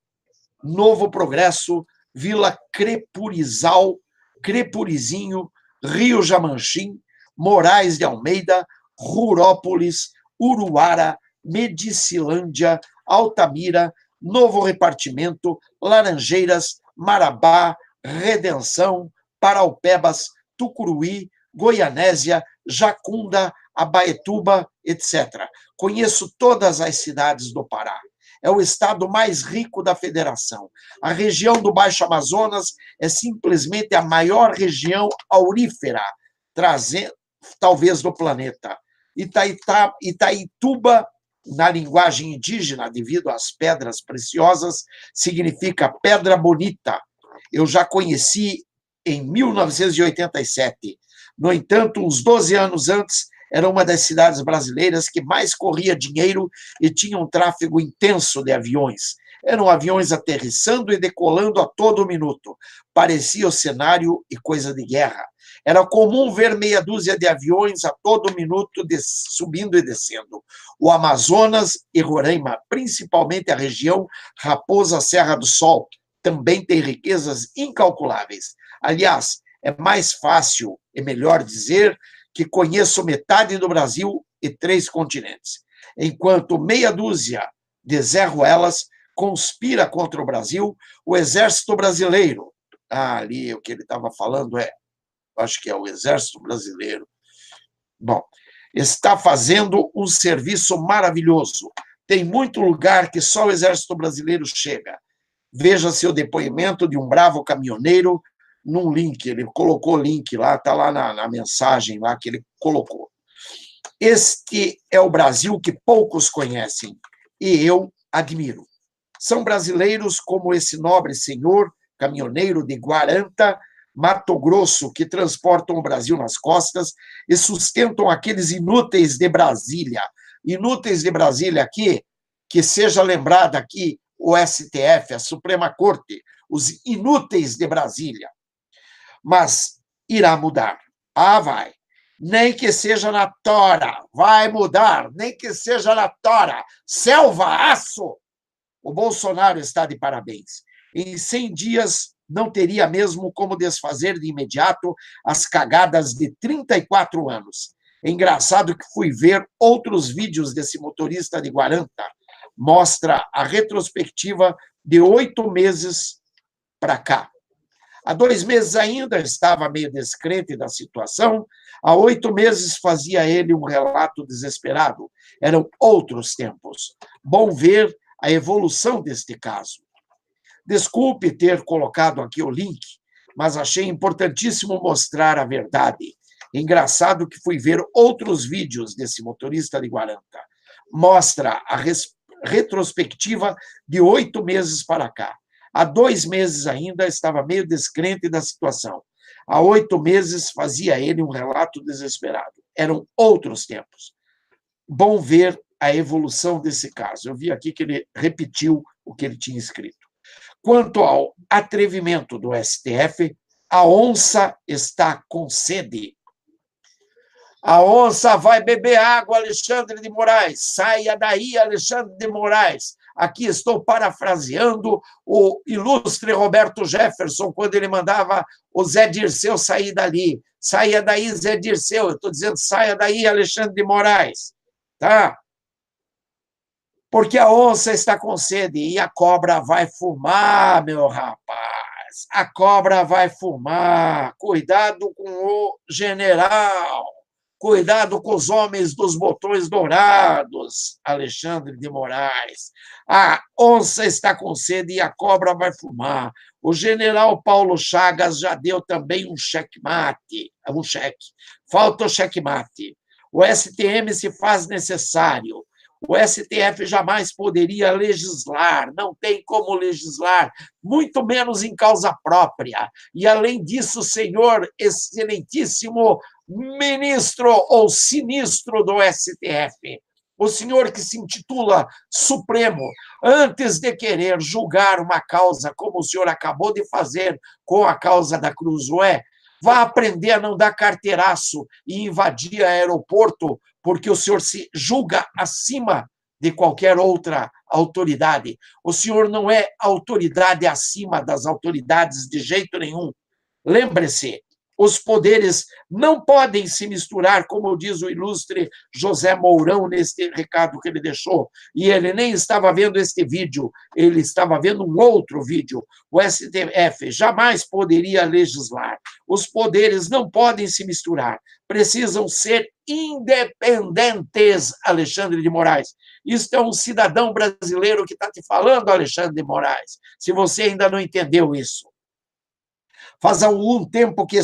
Novo Progresso, Vila Crepurizal, Crepurizinho, Rio Jamanchim, Moraes de Almeida, Rurópolis, Uruara, Medicilândia, Altamira, Novo Repartimento, Laranjeiras, Marabá, Redenção, Paraupebas, Tucuruí, Goianésia, Jacunda, Abaetuba, etc. Conheço todas as cidades do Pará. É o estado mais rico da federação. A região do Baixo Amazonas é simplesmente a maior região aurífera, talvez do planeta. Itaituba na linguagem indígena, devido às pedras preciosas, significa pedra bonita. Eu já conheci em 1987. No entanto, uns 12 anos antes, era uma das cidades brasileiras que mais corria dinheiro e tinha um tráfego intenso de aviões. Eram aviões aterrissando e decolando a todo minuto. Parecia o cenário e coisa de guerra. Era comum ver meia dúzia de aviões a todo minuto subindo e descendo. O Amazonas e Roraima, principalmente a região Raposa Serra do Sol, também tem riquezas incalculáveis. Aliás, é mais fácil, é melhor dizer, que conheço metade do Brasil e 3 continentes. Enquanto meia dúzia de Zé Ruelas conspira contra o Brasil, o exército brasileiro, ali o que ele estava falando acho que é o exército brasileiro, bom, está fazendo um serviço maravilhoso. Tem muito lugar que só o exército brasileiro chega. Veja seu depoimento de um bravo caminhoneiro num link, ele colocou o link lá, está lá na mensagem lá que ele colocou. Este é o Brasil que poucos conhecem e eu admiro. São brasileiros como esse nobre senhor, caminhoneiro de Guaranta, Mato Grosso, que transportam o Brasil nas costas e sustentam aqueles inúteis de Brasília. Inúteis de Brasília aqui, que seja lembrado aqui o STF, a Suprema Corte, os inúteis de Brasília. Mas irá mudar. Vai. Nem que seja na tora. Vai mudar. Nem que seja na tora. Selva, aço. O Bolsonaro está de parabéns. Em 100 dias, não teria mesmo como desfazer de imediato as cagadas de 34 anos. É engraçado que fui ver outros vídeos desse motorista de Guaranta. Mostra a retrospectiva de 8 meses para cá. Há 2 meses ainda estava meio descrente da situação, há 8 meses fazia ele um relato desesperado. Eram outros tempos. Bom ver a evolução deste caso. Desculpe ter colocado aqui o link, mas achei importantíssimo mostrar a verdade. Engraçado que fui ver outros vídeos desse motorista de Guaranta. Mostra a retrospectiva de 8 meses para cá. Há 2 meses ainda estava meio descrente da situação. Há 8 meses fazia ele um relato desesperado. Eram outros tempos. Bom ver a evolução desse caso. Eu vi aqui que ele repetiu o que ele tinha escrito. Quanto ao atrevimento do STF, a onça está com sede. A onça vai beber água, Alexandre de Moraes. Saia daí, Alexandre de Moraes. Aqui estou parafraseando o ilustre Roberto Jefferson, quando ele mandava o Zé Dirceu sair dali. Saia daí, Zé Dirceu. Eu estou dizendo, saia daí, Alexandre de Moraes. Tá? Porque a onça está com sede e a cobra vai fumar, meu rapaz. A cobra vai fumar. Cuidado com o general. Cuidado com os homens dos botões dourados, Alexandre de Moraes. A onça está com sede e a cobra vai fumar. O general Paulo Chagas já deu também um checkmate, um cheque. Falta o checkmate. O STM se faz necessário. O STF jamais poderia legislar, não tem como legislar, muito menos em causa própria. E, além disso, senhor excelentíssimo ministro ou sinistro do STF, o senhor que se intitula Supremo, antes de querer julgar uma causa como o senhor acabou de fazer com a causa da Cruzoé, vá aprender a não dar carteiraço e invadir aeroporto, porque o senhor se julga acima de qualquer outra autoridade. O senhor não é autoridade acima das autoridades de jeito nenhum. Lembre-se, os poderes não podem se misturar, como diz o ilustre José Mourão neste recado que ele deixou. E ele nem estava vendo este vídeo, ele estava vendo um outro vídeo. O STF jamais poderia legislar. Os poderes não podem se misturar. Precisam ser independentes, Alexandre de Moraes. Isto é um cidadão brasileiro que está te falando, Alexandre de Moraes, se você ainda não entendeu isso. Faz algum tempo que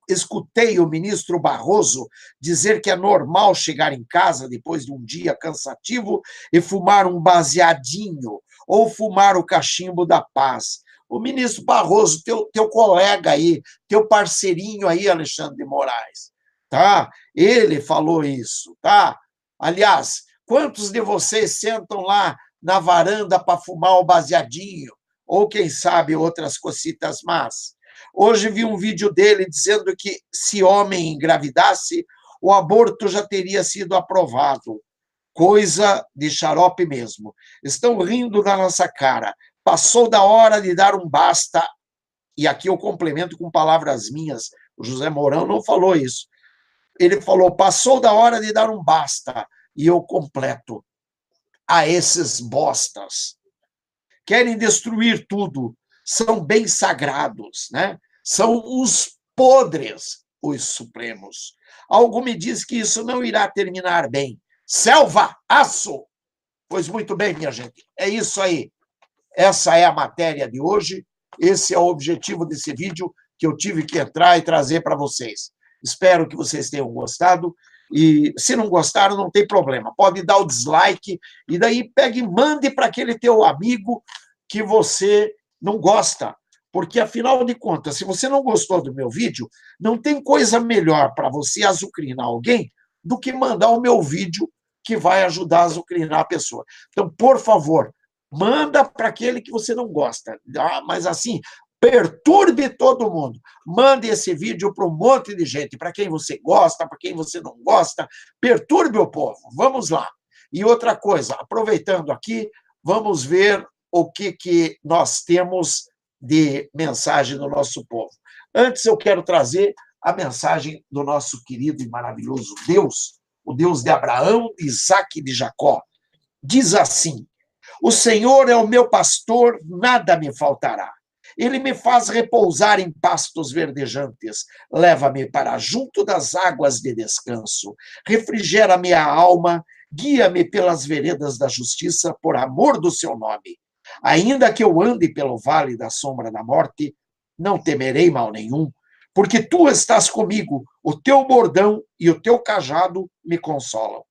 escutei o ministro Barroso dizer que é normal chegar em casa depois de um dia cansativo e fumar um baseadinho ou fumar o cachimbo da paz. O ministro Barroso, teu colega aí, teu parceirinho aí, Alexandre de Moraes, tá? Ele falou isso, tá? Aliás, quantos de vocês sentam lá na varanda para fumar o baseadinho? Ou, quem sabe, outras cocitas más? Hoje vi um vídeo dele dizendo que se homem engravidasse, o aborto já teria sido aprovado. Coisa de xarope mesmo. Estão rindo da nossa cara. Passou da hora de dar um basta. E aqui eu complemento com palavras minhas. O José Mourão não falou isso. Ele falou, passou da hora de dar um basta. E eu completo. A esses bostas. Querem destruir tudo. São bem sagrados, né? São os podres, os supremos. Algo me diz que isso não irá terminar bem. Selva, aço! Pois muito bem, minha gente, é isso aí. Essa é a matéria de hoje, esse é o objetivo desse vídeo que eu tive que entrar e trazer para vocês. Espero que vocês tenham gostado, e se não gostaram, não tem problema, pode dar o dislike, e daí pegue e mande para aquele teu amigo que você não gosta, porque, afinal de contas, se você não gostou do meu vídeo, não tem coisa melhor para você azucrinar alguém do que mandar o meu vídeo que vai ajudar a azucrinar a pessoa. Então, por favor, manda para aquele que você não gosta. Mas, assim, perturbe todo mundo. Mande esse vídeo para um monte de gente, para quem você gosta, para quem você não gosta. Perturbe o povo. Vamos lá. E outra coisa, aproveitando aqui, vamos ver o que nós temos de mensagem do nosso povo. Antes, eu quero trazer a mensagem do nosso querido e maravilhoso Deus, o Deus de Abraão, de Isaque e de Jacó. Diz assim, o Senhor é o meu pastor, nada me faltará. Ele me faz repousar em pastos verdejantes, leva-me para junto das águas de descanso, refrigera-me a alma, guia-me pelas veredas da justiça, por amor do seu nome. Ainda que eu ande pelo vale da sombra da morte, não temerei mal nenhum, porque tu estás comigo, o teu bordão e o teu cajado me consolam.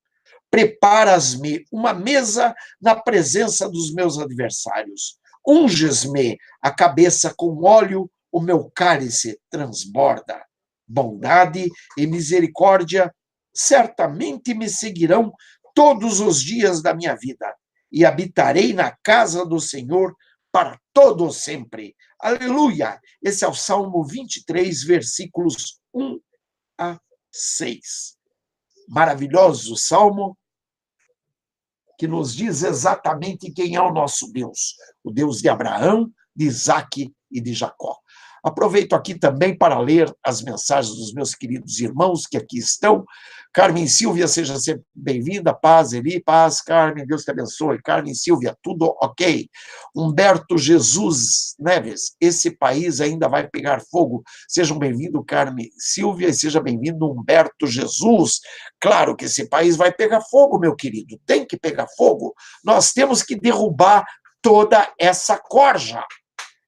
Preparas-me uma mesa na presença dos meus adversários. Unges-me a cabeça com óleo, o meu cálice transborda. Bondade e misericórdia certamente me seguirão todos os dias da minha vida, e habitarei na casa do Senhor para todo sempre. Aleluia! Esse é o Salmo 23, versículos 1 a 6. Maravilhoso Salmo, que nos diz exatamente quem é o nosso Deus, o Deus de Abraão, de Isaque e de Jacó. Aproveito aqui também para ler as mensagens dos meus queridos irmãos que aqui estão. Carmen Silvia, seja sempre bem-vinda. Paz, Eli, paz, Carmen, Deus te abençoe. Carmen Silvia, tudo ok. Humberto Jesus Neves, esse país ainda vai pegar fogo. Sejam bem-vindos, Carmen Silvia, e seja bem-vindo, Humberto Jesus. Claro que esse país vai pegar fogo, meu querido, tem que pegar fogo. Nós temos que derrubar toda essa corja.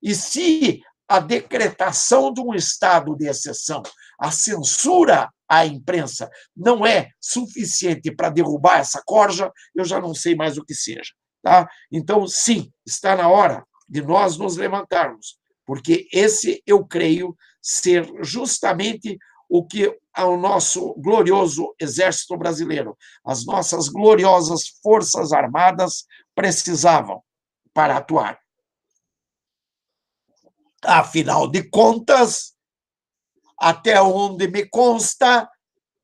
E se a decretação de um estado de exceção, a censura à imprensa não é suficiente para derrubar essa corja, eu já não sei mais o que seja. Tá? Então, sim, está na hora de nós nos levantarmos, porque esse, eu creio, ser justamente o que o nosso glorioso Exército Brasileiro, as nossas gloriosas Forças Armadas precisavam para atuar. Afinal de contas, até onde me consta,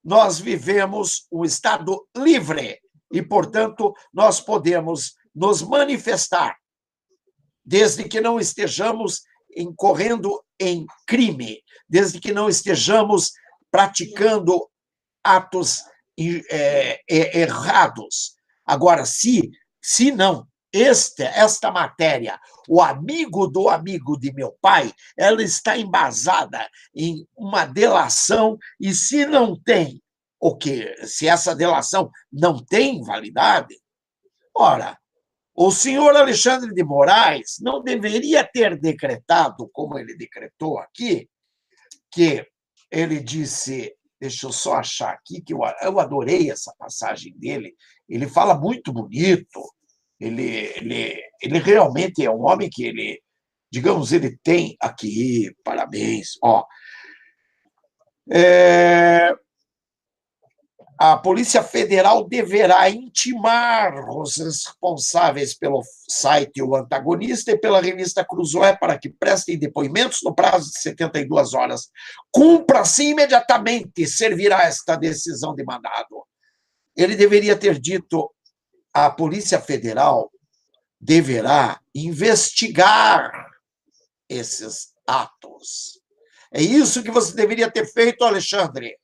nós vivemos um Estado livre e, portanto, nós podemos nos manifestar, desde que não estejamos incorrendo em crime, desde que não estejamos praticando atos errados. Agora, se não, esta matéria, o amigo do amigo de meu pai, ela está embasada em uma delação, e se não tem, se essa delação não tem validade, ora, o senhor Alexandre de Moraes não deveria ter decretado, como ele decretou aqui, que ele disse, deixa eu só achar aqui, que eu adorei essa passagem dele, ele fala muito bonito, ele realmente é um homem que ele, digamos, ele tem aqui, parabéns, ó, a Polícia Federal deverá intimar os responsáveis pelo site O Antagonista e pela revista Cruzoé para que prestem depoimentos no prazo de 72 horas. Cumpra-se imediatamente, servirá esta decisão de mandado. Ele deveria ter dito: a Polícia Federal deverá investigar esses atos. É isso que você deveria ter feito, Alexandre,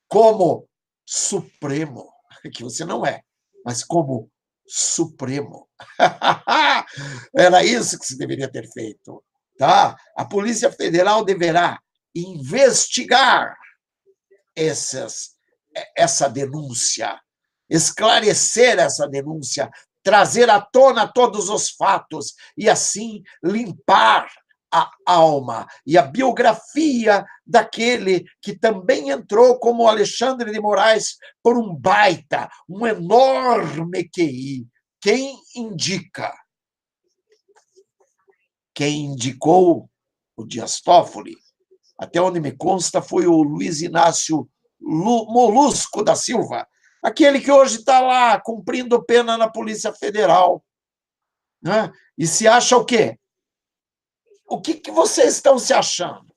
como Supremo, que você não é, mas como Supremo. Era isso que você deveria ter feito. Tá? A Polícia Federal deverá investigar essa denúncia, esclarecer essa denúncia, trazer à tona todos os fatos e, assim, limpar a alma e a biografia daquele que também entrou como Alexandre de Moraes por um baita, um enorme QI. Quem indica? Quem indicou o Dias Toffoli, até onde me consta, foi o Luiz Inácio Molusco da Silva, aquele que hoje está lá cumprindo pena na Polícia Federal. Né? E se acha o quê? O que vocês estão se achando?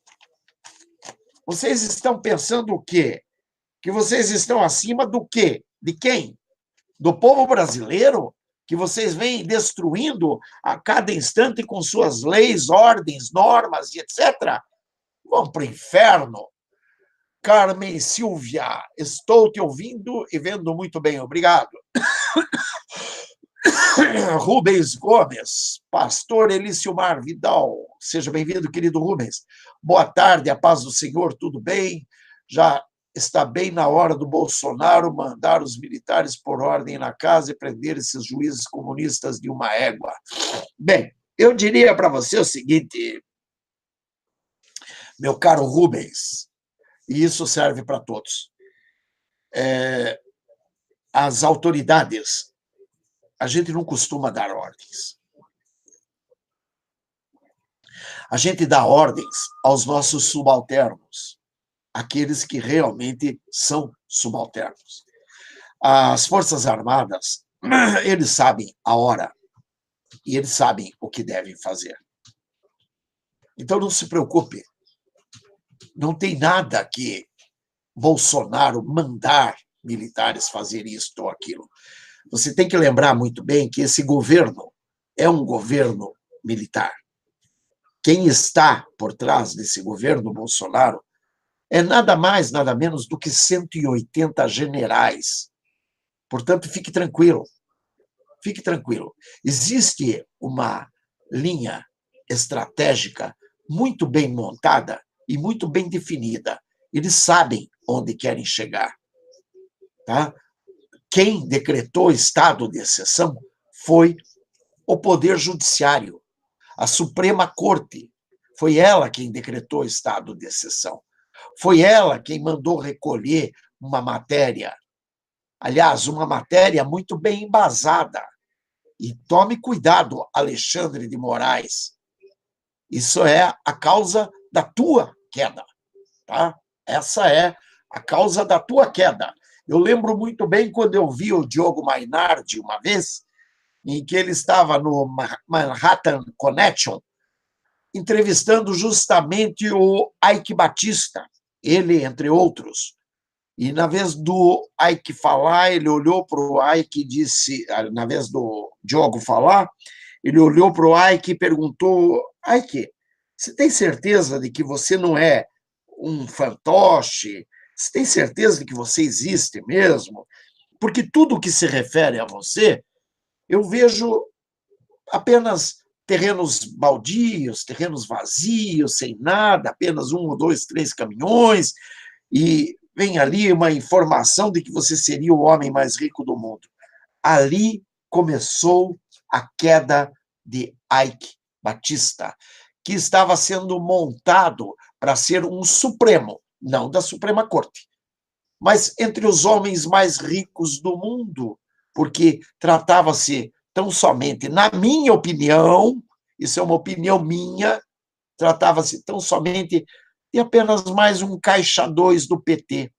Vocês estão pensando o quê? Que vocês estão acima do quê? De quem? Do povo brasileiro? Que vocês vêm destruindo a cada instante com suas leis, ordens, normas e etc. Vão para o inferno. Carmen Silvia, estou te ouvindo e vendo muito bem, obrigado. Rubens Gomes, pastor Elicilmar Vidal, seja bem-vindo, querido Rubens. Boa tarde, a paz do Senhor, tudo bem? Já está bem na hora do Bolsonaro mandar os militares por ordem na casa e prender esses juízes comunistas de uma égua. Bem, eu diria para você o seguinte, meu caro Rubens, e isso serve para todos. As autoridades, a gente não costuma dar ordens. A gente dá ordens aos nossos subalternos, aqueles que realmente são subalternos. As Forças Armadas, eles sabem a hora e eles sabem o que devem fazer. Então, não se preocupe. Não tem nada que Bolsonaro mandar militares fazer isto ou aquilo. Você tem que lembrar muito bem que esse governo é um governo militar. Quem está por trás desse governo Bolsonaro é nada mais, nada menos do que 180 generais. Portanto, fique tranquilo. Fique tranquilo. Existe uma linha estratégica muito bem montada e muito bem definida. Eles sabem onde querem chegar. Tá? Quem decretou estado de exceção foi o Poder Judiciário, a Suprema Corte. Foi ela quem decretou estado de exceção. Foi ela quem mandou recolher uma matéria, aliás, uma matéria muito bem embasada. E tome cuidado, Alexandre de Moraes. Isso é a causa da tua queda. Tá? Essa é a causa da tua queda. Eu lembro muito bem quando eu vi o Diogo Mainardi uma vez, em que ele estava no Manhattan Connection, entrevistando justamente o Ike Batista, ele, entre outros. E, na vez do Ike falar, ele olhou para o Ike e disse, na vez do Diogo falar, ele olhou para o Ike e perguntou, Ike, você tem certeza de que você não é um fantoche? Você tem certeza de que você existe mesmo? Porque tudo que se refere a você, eu vejo apenas terrenos baldios, terrenos vazios, sem nada, apenas 1 ou 2, 3 caminhões, e vem ali uma informação de que você seria o homem mais rico do mundo. Ali começou a queda de Ike Batista, que estava sendo montado para ser um supremo, não da Suprema Corte, mas entre os homens mais ricos do mundo, porque tratava-se tão somente, na minha opinião, isso é uma opinião minha, tratava-se tão somente de apenas mais um caixa 2 do PT.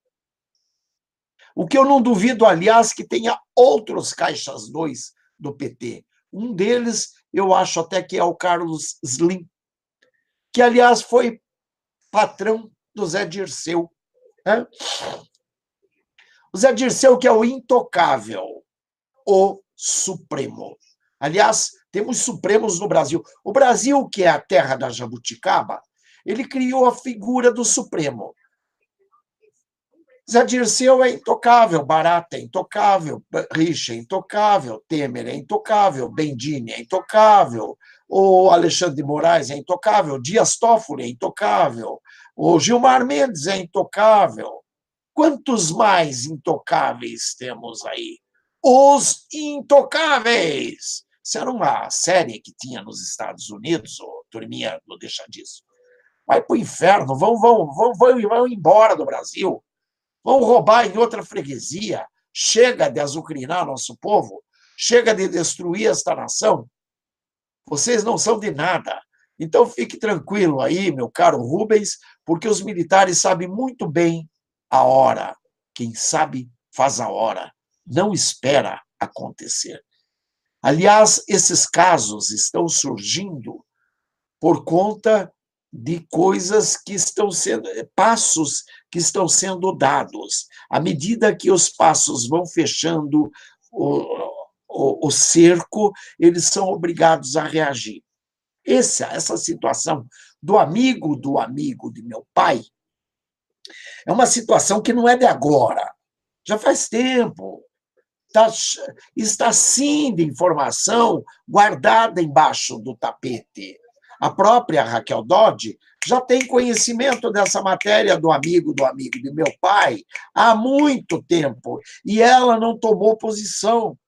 O que eu não duvido, aliás, que tenha outros caixas 2 do PT. Um deles, eu acho até que é o Carlos Slim, que, aliás, foi patrão do Zé Dirceu. Né? O Zé Dirceu, que é o intocável, o Supremo. Aliás, temos Supremos no Brasil. O Brasil, que é a terra da jabuticaba, ele criou a figura do Supremo. Zé Dirceu é intocável, Barata é intocável, Richa é intocável, Temer é intocável, Bendini é intocável, o Alexandre de Moraes é intocável, Dias Toffoli é intocável, o Gilmar Mendes é intocável. Quantos mais intocáveis temos aí? Os Intocáveis! Isso era uma série que tinha nos Estados Unidos, turminha, não deixa disso. Vai para o inferno, vão embora do Brasil. Vão roubar em outra freguesia. Chega de azucrinar nosso povo. Chega de destruir esta nação. Vocês não são de nada. Então, fique tranquilo aí, meu caro Rubens, porque os militares sabem muito bem a hora. Quem sabe, faz a hora. Não espera acontecer. Aliás, esses casos estão surgindo por conta de coisas que estão sendo, passos que estão sendo dados. À medida que os passos vão fechando o cerco, eles são obrigados a reagir. Essa situação do amigo de meu pai é uma situação que não é de agora, já faz tempo. Está sim de informação guardada embaixo do tapete. A própria Raquel Dodge já tem conhecimento dessa matéria do amigo de meu pai há muito tempo, e ela não tomou posição.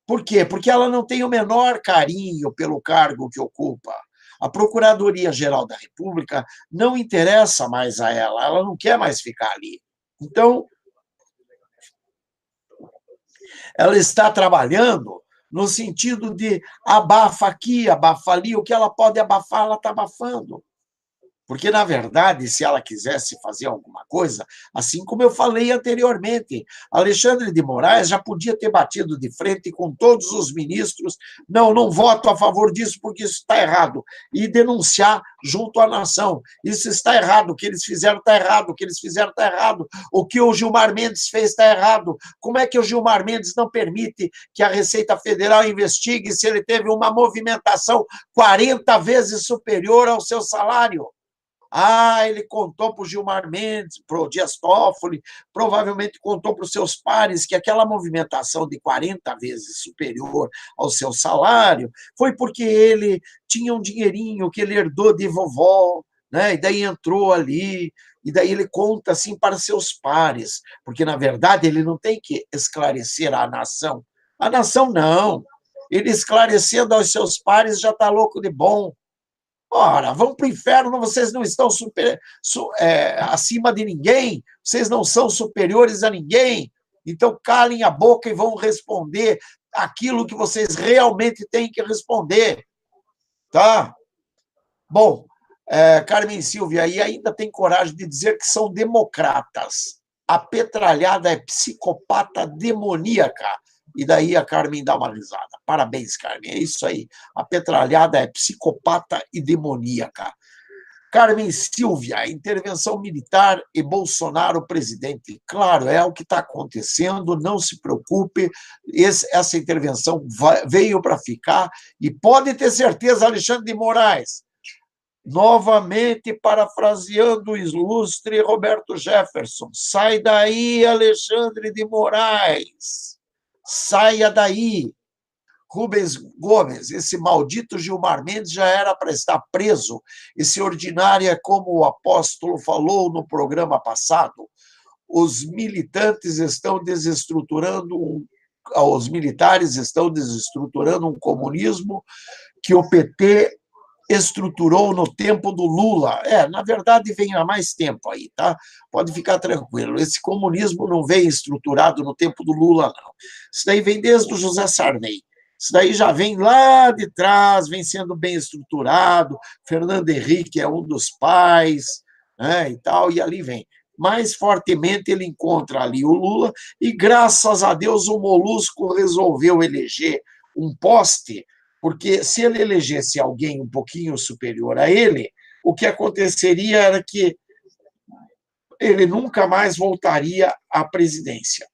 Por quê? Porque ela não tem o menor carinho pelo cargo que ocupa. A Procuradoria-Geral da República não interessa mais a ela não quer mais ficar ali. Então, ela está trabalhando no sentido de abafa aqui, abafa ali, o que ela pode abafar, ela está abafando. Porque, na verdade, se ela quisesse fazer alguma coisa, assim como eu falei anteriormente, Alexandre de Moraes já podia ter batido de frente com todos os ministros, não voto a favor disso porque isso está errado, e denunciar junto à nação. Isso está errado, o que eles fizeram está errado, o que eles fizeram está errado, o que o Gilmar Mendes fez está errado. Como é que o Gilmar Mendes não permite que a Receita Federal investigue se ele teve uma movimentação 40 vezes superior ao seu salário? Ele contou para o Gilmar Mendes, para o Dias Toffoli, provavelmente contou para os seus pares que aquela movimentação de 40 vezes superior ao seu salário foi porque ele tinha um dinheirinho que ele herdou de vovó, né? E daí entrou ali, e daí ele conta assim para seus pares, porque, na verdade, ele não tem que esclarecer a nação. A nação não. Ele esclarecendo aos seus pares já está louco de bom. Ora, vão para o inferno, vocês não estão acima de ninguém, vocês não são superiores a ninguém, então calem a boca e vão responder aquilo que vocês realmente têm que responder. Tá? Bom, Carmen Silvia aí ainda tem coragem de dizer que são democratas. A petralhada é psicopata demoníaca. E daí a Carmen dá uma risada. Parabéns, Carmen, é isso aí. A petralhada é psicopata e demoníaca. Carmen Silvia, intervenção militar e Bolsonaro presidente. Claro, é o que está acontecendo, não se preocupe, essa intervenção veio para ficar, e pode ter certeza, Alexandre de Moraes, novamente parafraseando o ilustre Roberto Jefferson, sai daí, Alexandre de Moraes. Saia daí. Rubens Gomes, esse maldito Gilmar Mendes já era para estar preso. Esse ordinário é como o apóstolo falou no programa passado. Os militantes estão desestruturando, os militares estão desestruturando um comunismo que o PT estruturou no tempo do Lula. Na verdade, vem há mais tempo aí, tá? Pode ficar tranquilo. Esse comunismo não vem estruturado no tempo do Lula, não. Isso daí vem desde o José Sarney. Isso daí já vem lá de trás, vem sendo bem estruturado. Fernando Henrique é um dos pais, né, e tal, e ali vem. Mais fortemente ele encontra ali o Lula, e graças a Deus o Molusco resolveu eleger um poste, porque se ele elegesse alguém um pouquinho superior a ele, o que aconteceria era que ele nunca mais voltaria à presidência.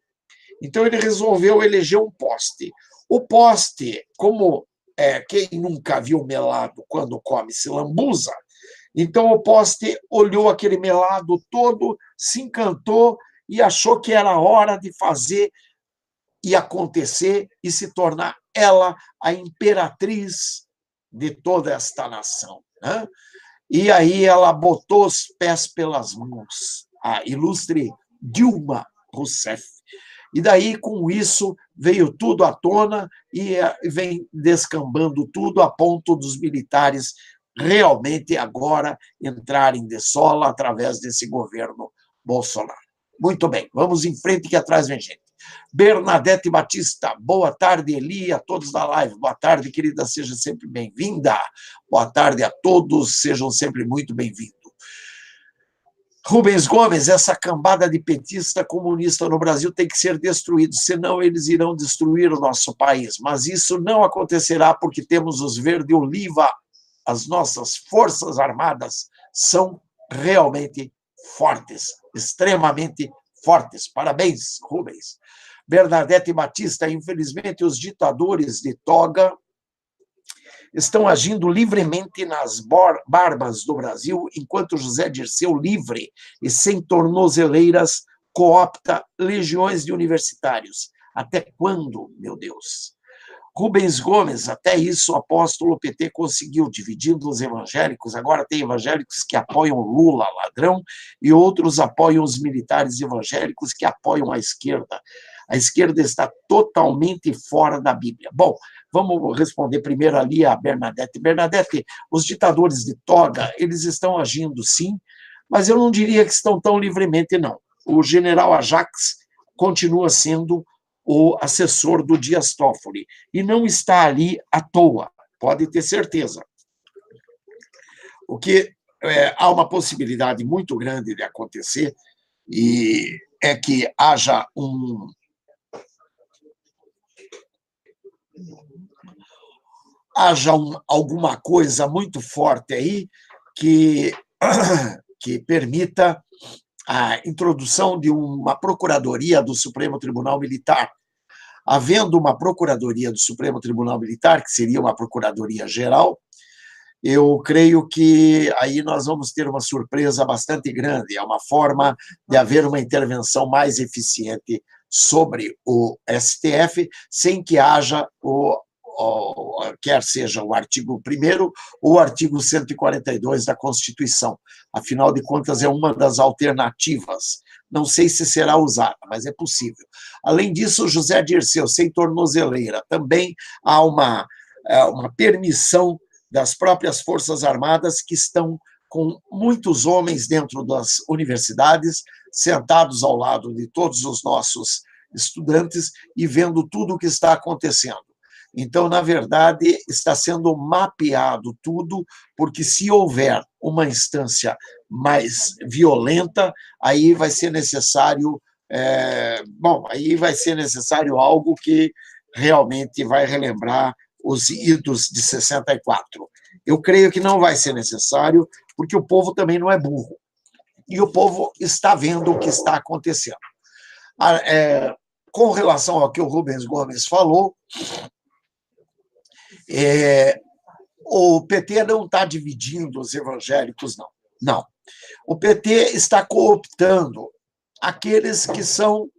Então ele resolveu eleger um poste. O poste, como quem nunca viu melado quando come se lambuza, então o poste olhou aquele melado todo, se encantou e achou que era hora de fazer e acontecer e se tornar ela a imperatriz de toda esta nação, né? E aí ela botou os pés pelas mãos, a ilustre Dilma Rousseff. E daí, com isso, veio tudo à tona e vem descambando tudo a ponto dos militares realmente agora entrarem de sola através desse governo Bolsonaro. Muito bem, vamos em frente que atrás vem gente. Bernadette Batista, boa tarde, Eli, a todos da live. Boa tarde, querida, seja sempre bem-vinda. Boa tarde a todos, sejam sempre muito bem-vindos. Rubens Gomes, essa cambada de petista comunista no Brasil tem que ser destruída, senão eles irão destruir o nosso país. Mas isso não acontecerá porque temos os verde-oliva. As nossas forças armadas são realmente fortes, extremamente fortes. Parabéns, Rubens. Bernadette Batista, infelizmente, os ditadores de toga estão agindo livremente nas barbas do Brasil, enquanto José Dirceu, livre e sem tornozeleiras, coopta legiões de universitários. Até quando, meu Deus? Rubens Gomes, até isso o apóstolo PT conseguiu, dividindo os evangélicos. Agora tem evangélicos que apoiam Lula, ladrão, e outros apoiam os militares evangélicos que apoiam a esquerda. A esquerda está totalmente fora da Bíblia. Bom, vamos responder primeiro ali a Bernadette. Bernadette, os ditadores de toga, eles estão agindo sim, mas eu não diria que estão tão livremente, não. O general Ajax continua sendo o assessor do Dias Toffoli, e não está ali à toa, pode ter certeza. O que há uma possibilidade muito grande de acontecer, e é que haja alguma coisa muito forte aí que permita a introdução de uma procuradoria do Supremo Tribunal Militar. Havendo uma procuradoria do Supremo Tribunal Militar, que seria uma procuradoria geral, eu creio que aí nós vamos ter uma surpresa bastante grande. É uma forma de haver uma intervenção mais eficiente sobre o STF, sem que haja quer seja o artigo 1º ou o artigo 142 da Constituição. Afinal de contas, é uma das alternativas. Não sei se será usada, mas é possível. Além disso, José Dirceu, sem tornozeleira, também há uma permissão das próprias Forças Armadas, que estão com muitos homens dentro das universidades, sentados ao lado de todos os nossos estudantes e vendo tudo o que está acontecendo. Então, na verdade, está sendo mapeado tudo, porque se houver uma instância mais violenta, aí vai ser necessário, aí vai ser necessário algo que realmente vai relembrar os idos de 64. Eu creio que não vai ser necessário, porque o povo também não é burro. E o povo está vendo o que está acontecendo. Com relação ao que o Rubens Gomes falou, o PT não está dividindo os evangélicos, não. Não. O PT está cooptando aqueles que são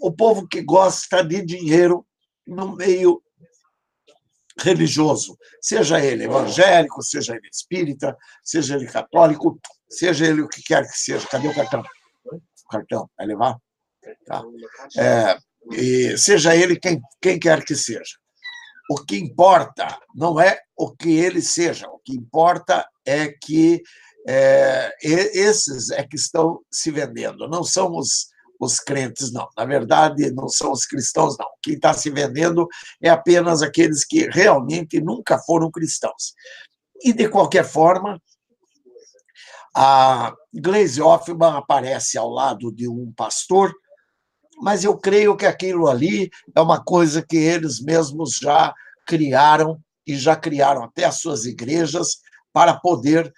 o povo que gosta de dinheiro no meio religioso, seja ele evangélico, seja ele espírita, seja ele católico, seja ele o que quer que seja. Cadê o cartão? O cartão, vai levar? Tá. E seja ele quem quer que seja. O que importa não é o que eles sejam, o que importa é que esses é que estão se vendendo, não são os crentes, não. Na verdade, não são os cristãos, não. Quem está se vendendo é apenas aqueles que realmente nunca foram cristãos. E, de qualquer forma, a Gleisi Hoffmann aparece ao lado de um pastor, mas eu creio que aquilo ali é uma coisa que eles mesmos já criaram, e já criaram até as suas igrejas, para poder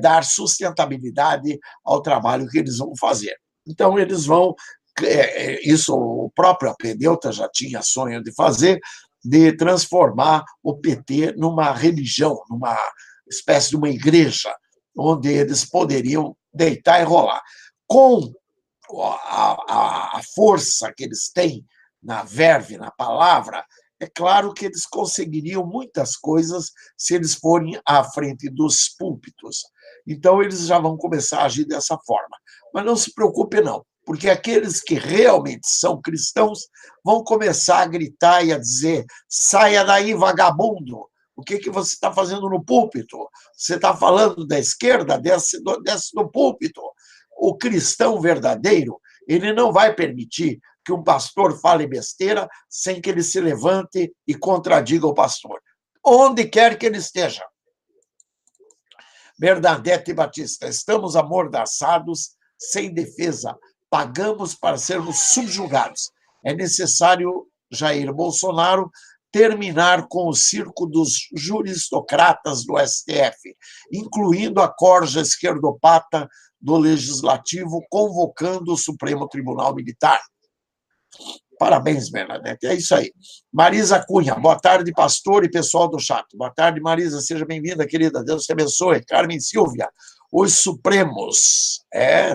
dar sustentabilidade ao trabalho que eles vão fazer. Então, eles vão... Isso o próprio Apedeuta já tinha sonho de fazer, de transformar o PT numa religião, numa espécie de uma igreja, onde eles poderiam deitar e rolar. Com a força que eles têm na verve, na palavra, é claro que eles conseguiriam muitas coisas se eles forem à frente dos púlpitos. Então, eles já vão começar a agir dessa forma. Mas não se preocupe, não, porque aqueles que realmente são cristãos vão começar a gritar e a dizer: saia daí, vagabundo! O que você está fazendo no púlpito? Você está falando da esquerda? Desce do púlpito. O cristão verdadeiro, ele não vai permitir que um pastor fale besteira sem que ele se levante e contradiga o pastor, onde quer que ele esteja. Bernadette Batista: estamos amordaçados, sem defesa, pagamos para sermos subjugados. É necessário, Jair Bolsonaro, terminar com o circo dos juristocratas do STF, incluindo a corja esquerdopata do Legislativo, convocando o Supremo Tribunal Militar. Parabéns, Bernadette. É isso aí. Marisa Cunha: boa tarde, pastor e pessoal do chat. Boa tarde, Marisa. Seja bem-vinda, querida. Deus te abençoe. Carmen Silvia: os Supremos.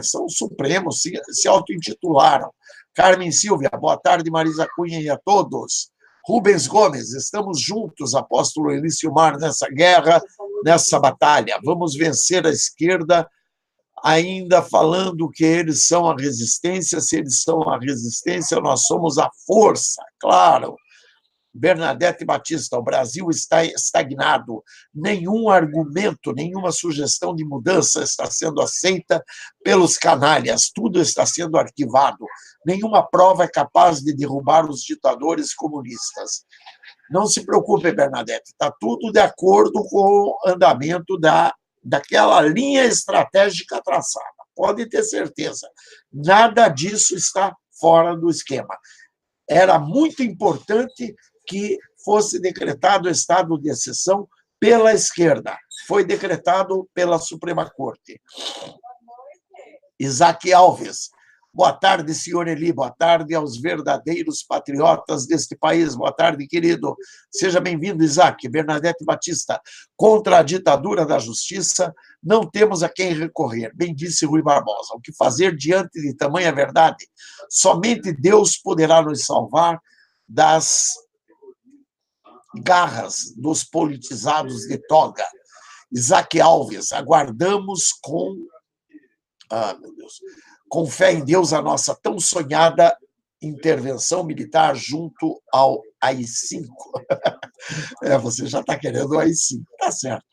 São Supremos, se auto-intitularam. Carmen Silvia: boa tarde, Marisa Cunha e a todos. Rubens Gomes: estamos juntos, apóstolo Eliciomar, nessa guerra, nessa batalha. Vamos vencer a esquerda, ainda falando que eles são a resistência. Se eles são a resistência, nós somos a força, claro. Bernadette Batista: o Brasil está estagnado. Nenhum argumento, nenhuma sugestão de mudança está sendo aceita pelos canalhas. Tudo está sendo arquivado. Nenhuma prova é capaz de derrubar os ditadores comunistas. Não se preocupe, Bernadette. Está tudo de acordo com o andamento daquela linha estratégica traçada. Pode ter certeza. Nada disso está fora do esquema. Era muito importante que fosse decretado o estado de exceção pela esquerda. Foi decretado pela Suprema Corte. Isaac Alves: boa tarde, senhor Eli. Boa tarde aos verdadeiros patriotas deste país. Boa tarde, querido. Seja bem-vindo, Isaac. Bernadette Batista: contra a ditadura da justiça, não temos a quem recorrer. Bem disse Rui Barbosa. O que fazer diante de tamanha verdade? Somente Deus poderá nos salvar das garras dos politizados de toga. Isaac Alves: aguardamos com... meu Deus. Com fé em Deus, a nossa tão sonhada intervenção militar junto ao AI-5. Você já está querendo o AI-5, tá certo.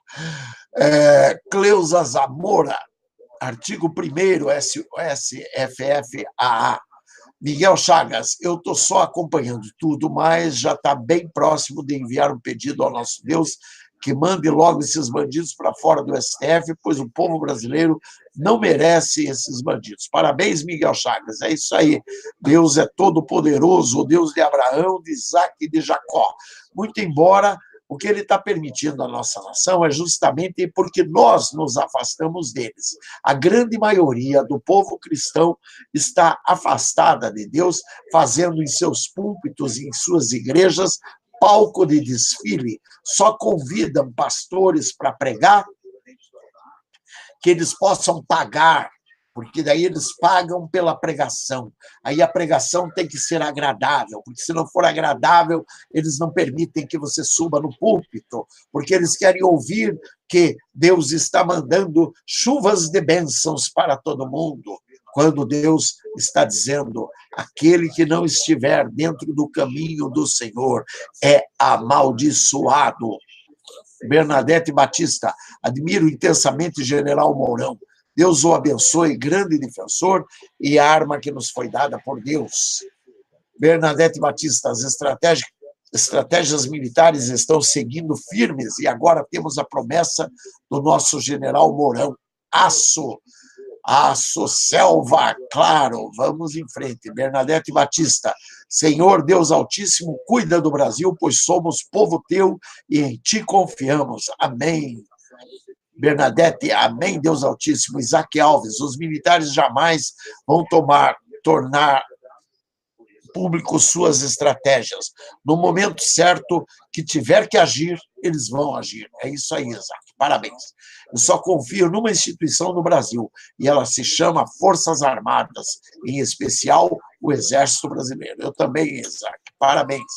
Cleusa Zamora: artigo 1º, SFFAA. Miguel Chagas: eu estou só acompanhando tudo, mas já está bem próximo de enviar um pedido ao nosso Deus que mande logo esses bandidos para fora do STF, pois o povo brasileiro não merece esses bandidos. Parabéns, Miguel Chagas. É isso aí. Deus é todo-poderoso, o Deus de Abraão, de Isaac e de Jacó. Muito embora o que ele está permitindo à nossa nação é justamente porque nós nos afastamos deles. A grande maioria do povo cristão está afastada de Deus, fazendo em seus púlpitos e em suas igrejas palco de desfile, só convidam pastores para pregar, que eles possam pagar, porque daí eles pagam pela pregação. Aí a pregação tem que ser agradável, porque se não for agradável, eles não permitem que você suba no púlpito, porque eles querem ouvir que Deus está mandando chuvas de bênçãos para todo mundo. quando Deus está dizendo: aquele que não estiver dentro do caminho do Senhor é amaldiçoado. Bernadette Batista, admiro intensamente o General Mourão. Deus o abençoe, grande defensor e arma que nos foi dada por Deus. Bernadette Batista, as estratégias militares estão seguindo firmes e agora temos a promessa do nosso General Mourão. Aço, selva, claro, vamos em frente. Bernadette Batista, Senhor Deus Altíssimo, cuida do Brasil, pois somos povo teu e em ti confiamos. Amém. Bernadette, amém, Deus Altíssimo. Isaac Alves, os militares jamais vão tornar público suas estratégias. No momento certo que tiver que agir, eles vão agir. É isso aí, Isaac. Parabéns. Eu só confio numa instituição no Brasil, e ela se chama Forças Armadas, em especial o Exército Brasileiro. Eu também, Isaac. Parabéns.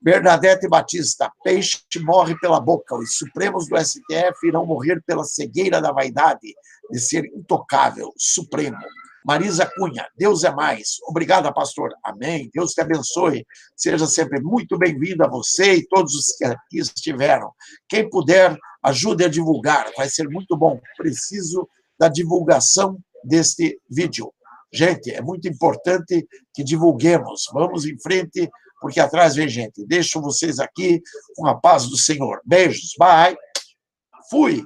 Bernadette Batista, peixe morre pela boca, os supremos do STF irão morrer pela cegueira da vaidade de ser intocável, supremo. Marisa Cunha, Deus é mais. Obrigada, pastor. Amém. Deus te abençoe. Seja sempre muito bem-vindo a você e todos os que aqui estiveram. Quem puder, ajude a divulgar. Vai ser muito bom. Preciso da divulgação deste vídeo. Gente, é muito importante que divulguemos. Vamos em frente, porque atrás vem gente. Deixo vocês aqui com a paz do Senhor. Beijos. Bye. Fui.